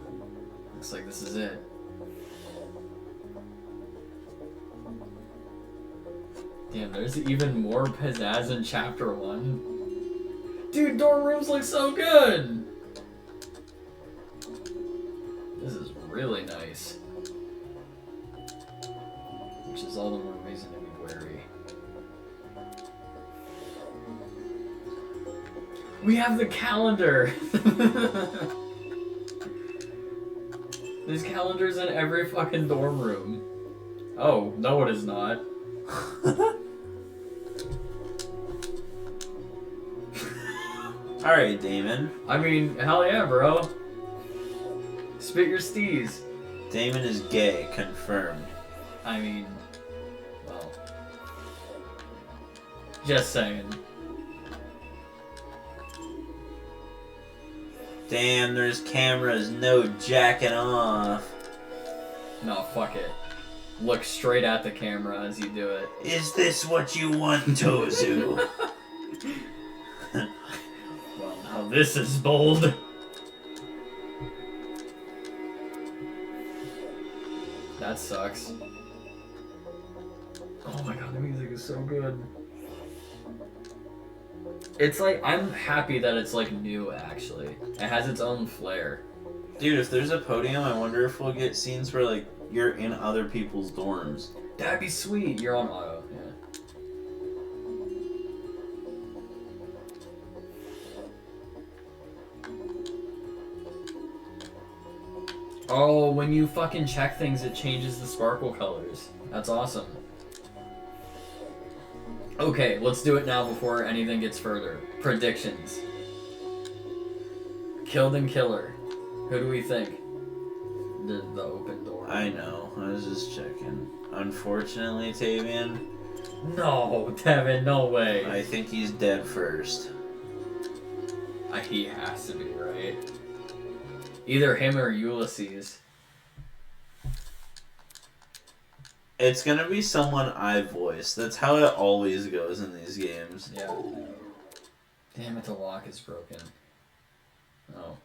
Looks like this is it. Damn, there's even more pizzazz in chapter 1. Dude, dorm rooms look so good! This is really nice. Which is all the more reason to be wary. We have the calendar! There's calendars in every fucking dorm room. Oh, no it is not. Alright, Damon. I mean, hell yeah, bro. Spit your steez. Damon is gay, confirmed. I mean, well, just saying. Damn, there's cameras, no jacking off. No, fuck it. Look straight at the camera as you do it. Is this what you want, Tozu? Well, now this is bold. That sucks. Oh my god, the music is so good. It's like, I'm happy that it's like new actually. It has its own flair. Dude, if there's a podium, I wonder if we'll get scenes where like you're in other people's dorms. That'd be sweet. You're on auto, yeah. Oh, when you fucking check things, it changes the sparkle colors. That's awesome. Okay, let's do it now before anything gets further. Predictions. Killed and Killer. Who do we think? The open door. I know. I was just checking. Unfortunately, Tavian, No, Devin, no way. I think he's dead first. He has to be, right? Either him or Ulysses. It's gonna be someone I voice. That's how it always goes in these games. Yeah. Damn it, the lock is broken. Oh.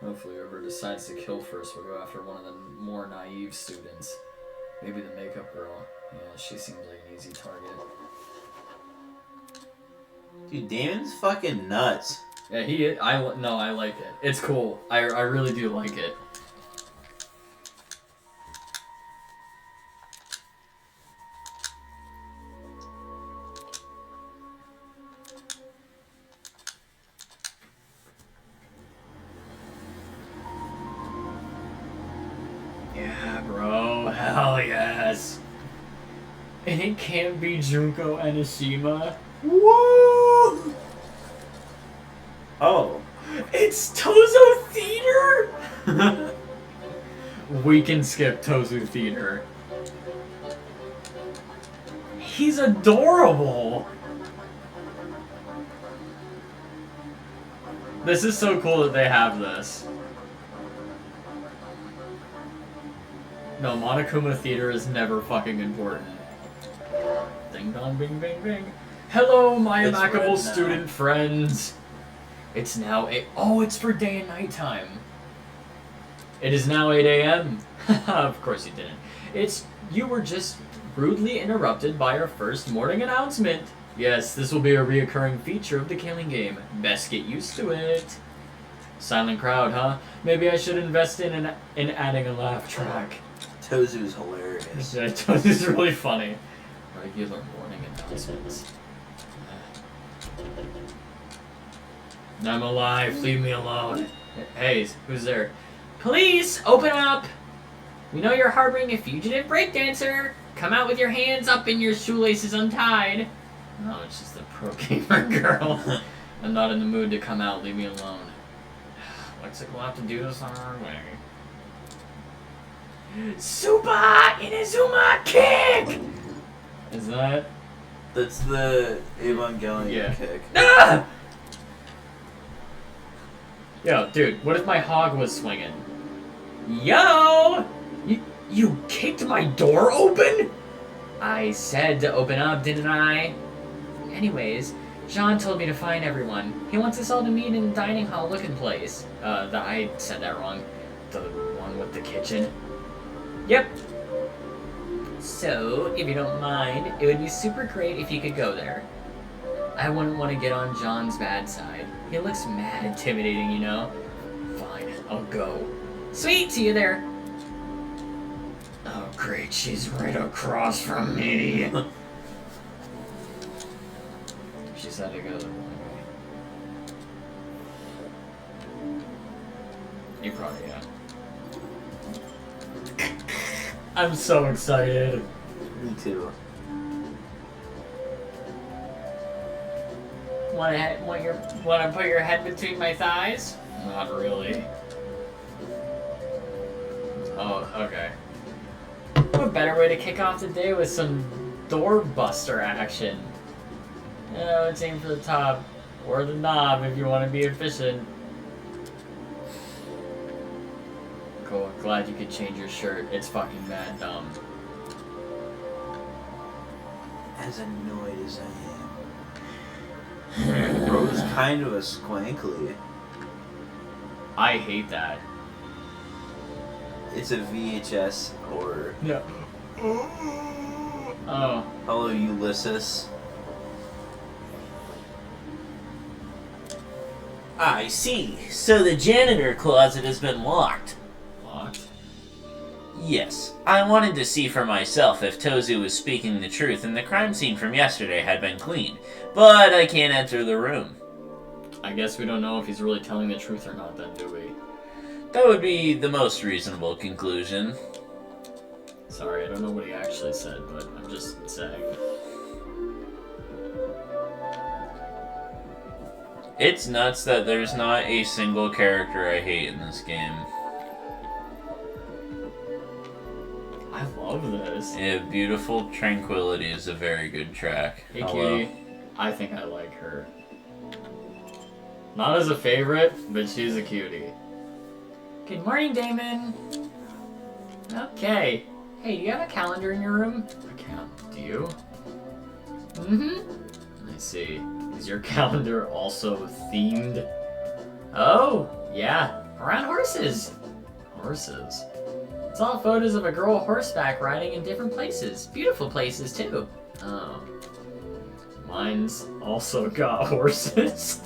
Hopefully whoever decides to kill first will go after one of the more naive students. Maybe the makeup girl. Yeah, she seems like an easy target. Dude, Damon's fucking nuts. Yeah, he is. I like it. It's cool. I really do like it. Yeah, bro. Hell yes. And it can't be Junko Enoshima. Woo! Oh. It's Tozo Theater! We can skip Tozu Theater. He's adorable! This is so cool that they have this. No, Monokuma Theater is never fucking important. Ding dong, bing, bing, bing. Hello, my It's red amicable now. student friends. It's now 8. Oh, it's for day and night time. It is now 8 a.m. Of course you didn't. You were just rudely interrupted by our first morning announcement. Yes, this will be a reoccurring feature of the killing game. Best get used to it. Silent crowd, huh? Maybe I should invest in adding a laugh track. Tozu's hilarious. Yeah, this is really funny. Regular morning announcements. I'm alive, leave me alone. Hey, who's there? Police, open up! We know you're harboring a fugitive breakdancer. Come out with your hands up and your shoelaces untied. No, it's just a pro gamer girl. I'm not in the mood to come out, leave me alone. Looks like we'll have to do this on our way. Super Inazuma kick! Is that? That's the Evangelion Yeah. kick. Ah! Yo, dude, what if my hog was swinging? Yo! You kicked my door open? I said to open up, didn't I? Anyways, Jean told me to find everyone. He wants us all to meet in the dining hall looking place. I said that wrong. The one with the kitchen. Yep. So, if you don't mind, it would be super great if you could go there. I wouldn't want to get on John's bad side. He looks mad intimidating, you know? Fine, I'll go. Sweet, see you there. Oh great, she's right across from me. She said to go the wrong way. You probably, yeah. I'm so excited. Me too. Wanna put your head between my thighs? Not really. Oh, okay. What better way to kick off the day with some doorbuster action? Let's aim for the top. Or the knob if you want to be efficient. Cool. Glad you could change your shirt. It's fucking mad dumb. As annoyed as I am. Bro's kind of a squankly. I hate that. It's a VHS horror. Yeah. Oh. Hello, Ulysses. I see. So the janitor closet has been locked. Locked? Yes. I wanted to see for myself if Tozu was speaking the truth and the crime scene from yesterday had been cleaned. But I can't enter the room. I guess we don't know if he's really telling the truth or not then, do we? That would be the most reasonable conclusion. Sorry, I don't know what he actually said, but I'm just saying. It's nuts that there's not a single character I hate in this game. I love this. Yeah, Beautiful Tranquility is a very good track. Hey, Hello. Cutie. I think I like her. Not as a favorite, but she's a cutie. Good morning, Damon. Okay. Hey, do you have a calendar in your room? I can't. Do you? Mm-hmm. Let me see. Is your calendar also themed? Oh, yeah. Around horses. Horses. It's all photos of a girl horseback riding in different places. Beautiful places, too. Oh. Mine's also got horses.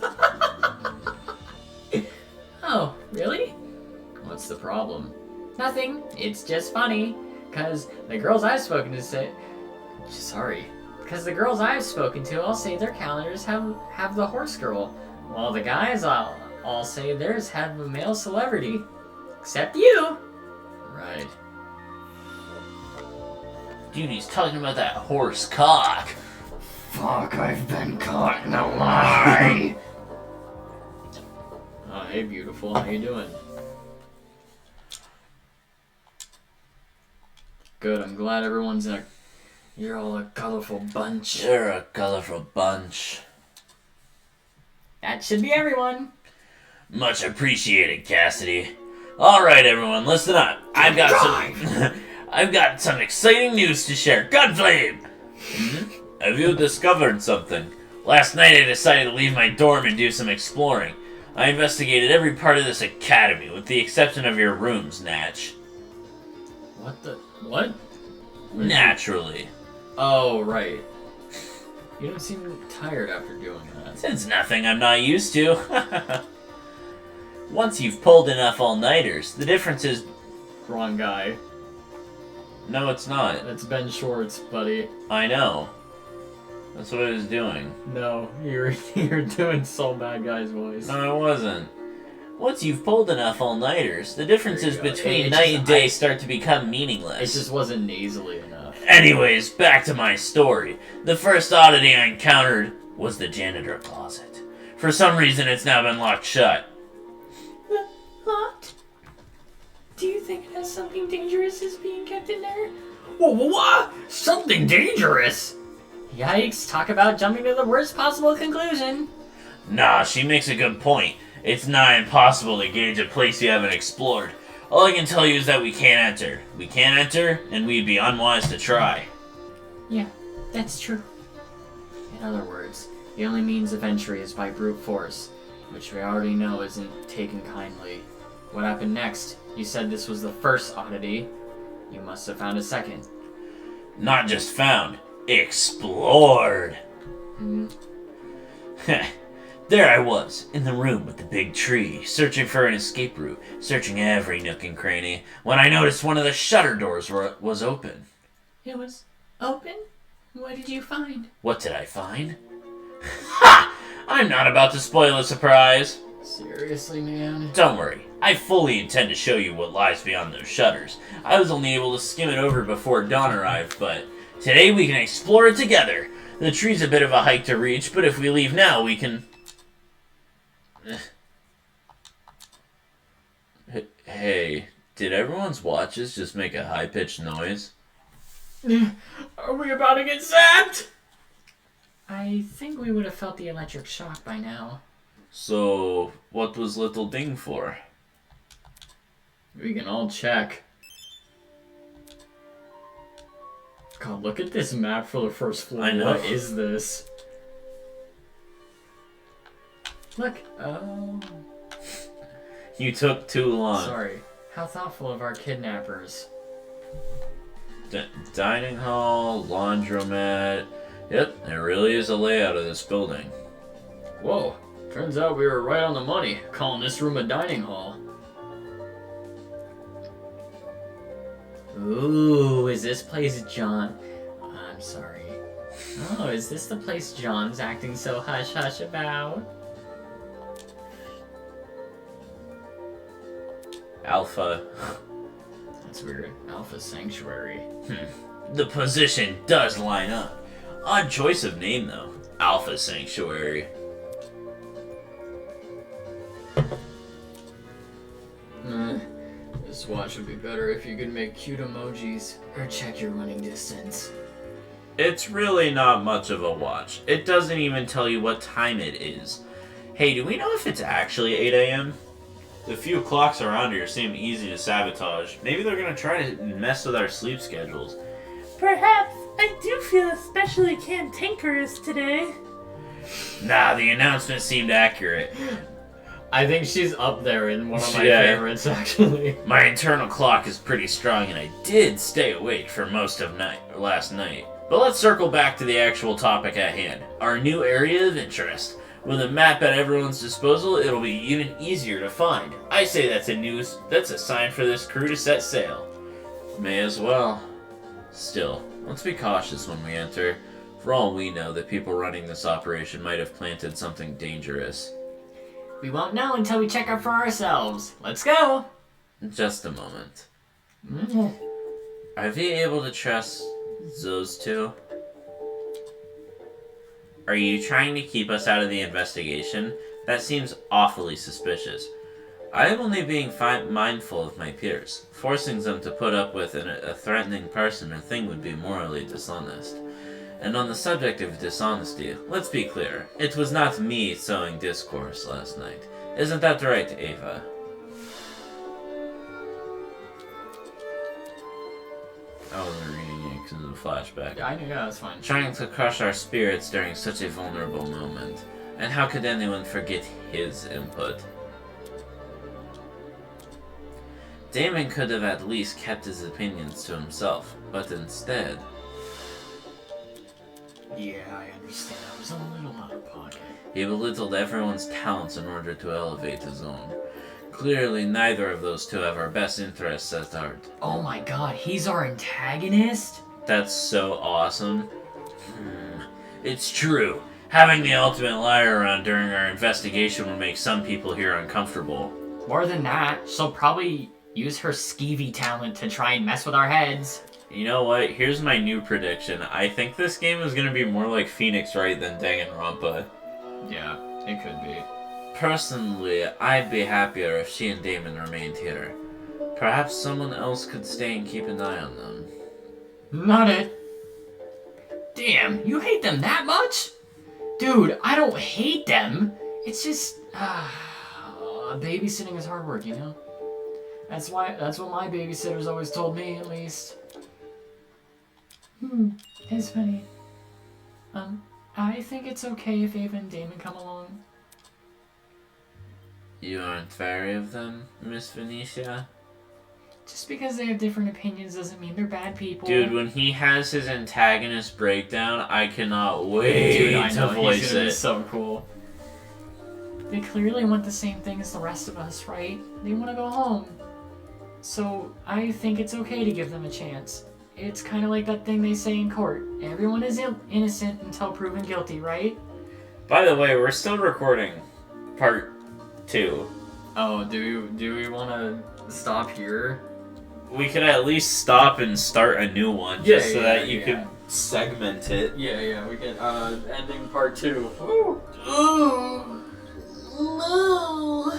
Oh, really? What's the problem? Nothing. It's just funny. Because the girls I've spoken to say... Sorry. Because the girls I've spoken to all say their calendars have the horse girl. While the guys all say theirs have a male celebrity. Except you. Right. Dude, he's talking about that horse cock. Fuck, I've been caught in a lie. Oh, hey, beautiful. How you doing? Good, I'm glad everyone's you're all a colorful bunch. You're a colorful bunch. That should be everyone. Much appreciated, Cassidy. Alright, everyone, listen up. I've got some exciting news to share. Gunflame! Have you discovered something? Last night I decided to leave my dorm and do some exploring. I investigated every part of this academy, with the exception of your rooms, Natch. What? Naturally. Oh, right. You don't seem tired after doing that. It's nothing I'm not used to. Once you've pulled enough all-nighters, the difference is... Wrong guy. No, it's not. That's Ben Schwartz, buddy. I know. That's what I was doing. No, you're doing Soul Bad Guy's voice. No, I wasn't. Once you've pulled enough all-nighters, the differences There you go. between It night just- and day start to become meaningless. It just wasn't nasally enough. Anyways, back to my story. The first oddity I encountered was the janitor closet. For some reason, it's now been locked shut. Locked? Do you think it has something dangerous is being kept in there? Whoa, what? Something dangerous? Yikes, talk about jumping to the worst possible conclusion. Nah, she makes a good point. It's nigh impossible to gauge a place you haven't explored. All I can tell you is that we can't enter. We can't enter, and we'd be unwise to try. Yeah, that's true. In other words, the only means of entry is by brute force, which we already know isn't taken kindly. What happened next? You said this was the first oddity. You must have found a second. Not just found, explored. Hmm? There I was, in the room with the big tree, searching for an escape route, searching every nook and cranny, when I noticed one of the shutter doors was open. It was open? What did you find? What did I find? Ha! I'm not about to spoil the surprise. Seriously, man? Don't worry, I fully intend to show you what lies beyond those shutters. I was only able to skim it over before dawn arrived, but today we can explore it together. The tree's a bit of a hike to reach, but if we leave now, we can... Hey, did everyone's watches just make a high-pitched noise? Are we about to get zapped? I think we would have felt the electric shock by now. So, what was Little Ding for? We can all check. God, look at this map for the first floor. I know. What is this? Look. Oh. You took too long. Sorry. How thoughtful of our kidnappers. Dining hall, laundromat. Yep, there really is a layout of this building. Whoa. Turns out we were right on the money, calling this room a dining hall. Ooh, is this place John? I'm sorry. Oh, is this the place John's acting so hush-hush about? Alpha. That's weird. Alpha Sanctuary. The position does line up. Odd choice of name, though. Alpha Sanctuary. This watch would be better if you could make cute emojis or check your running distance. It's really not much of a watch. It doesn't even tell you what time it is. Hey, do we know if it's actually 8 a.m.? The few clocks around here seem easy to sabotage. Maybe they're gonna try to mess with our sleep schedules. Perhaps. I do feel especially cantankerous today. Nah, the announcement seemed accurate. I think she's up there in one of my Yeah. favorites, actually. My internal clock is pretty strong, and I did stay awake for most of last night. But let's circle back to the actual topic at hand. Our new area of interest. With a map at everyone's disposal, it'll be even easier to find. I say that's a sign for this crew to set sail. May as well. Still, let's be cautious when we enter. For all we know, the people running this operation might have planted something dangerous. We won't know until we check out for ourselves. Let's go! Just a moment. Mm. Are we able to trust those two? Are you trying to keep us out of the investigation? That seems awfully suspicious. I am only being mindful of my peers. Forcing them to put up with a threatening person or thing would be morally dishonest. And on the subject of dishonesty, let's be clear. It was not me sowing discourse last night. Isn't that right, Ava? I wasn't reading it because of the flashback. I knew, yeah, that's fine. Trying to crush our spirits during such a vulnerable moment. And how could anyone forget his input? Damon could have at least kept his opinions to himself, but instead... Yeah, I understand. I was a little out of pocket. he belittled everyone's talents in order to elevate his own. Clearly, neither of those two have our best interests at heart. Oh my god, he's our antagonist? That's so awesome. It's true. Having the ultimate liar around during our investigation would make some people here uncomfortable. More than that, she'll probably use her skeevy talent to try and mess with our heads. You know what? Here's my new prediction. I think this game is going to be more like Phoenix Wright than Danganronpa. Yeah, it could be. Personally, I'd be happier if she and Damon remained here. Perhaps someone else could stay and keep an eye on them. Not it. Damn, you hate them that much? Dude, I don't hate them. It's just, Babysitting is hard work, you know? That's what my babysitters always told me, at least. It's funny. I think it's okay if Ava and Damon come along. You aren't wary of them, Miss Venetia? Just because they have different opinions doesn't mean they're bad people. Dude, when he has his antagonist breakdown, I cannot wait Dude, I know, to voice he's gonna be it. so cool. They clearly want the same thing as the rest of us, right? They want to go home. So I think it's okay to give them a chance. It's kind of like that thing they say in court. Everyone is innocent until proven guilty, right? By the way, we're still recording part 2. Oh, do we want to stop here? We could at least stop and start a new one, just so that you could segment it. Yeah, we can, ending part 2. Woo! Ooh, no.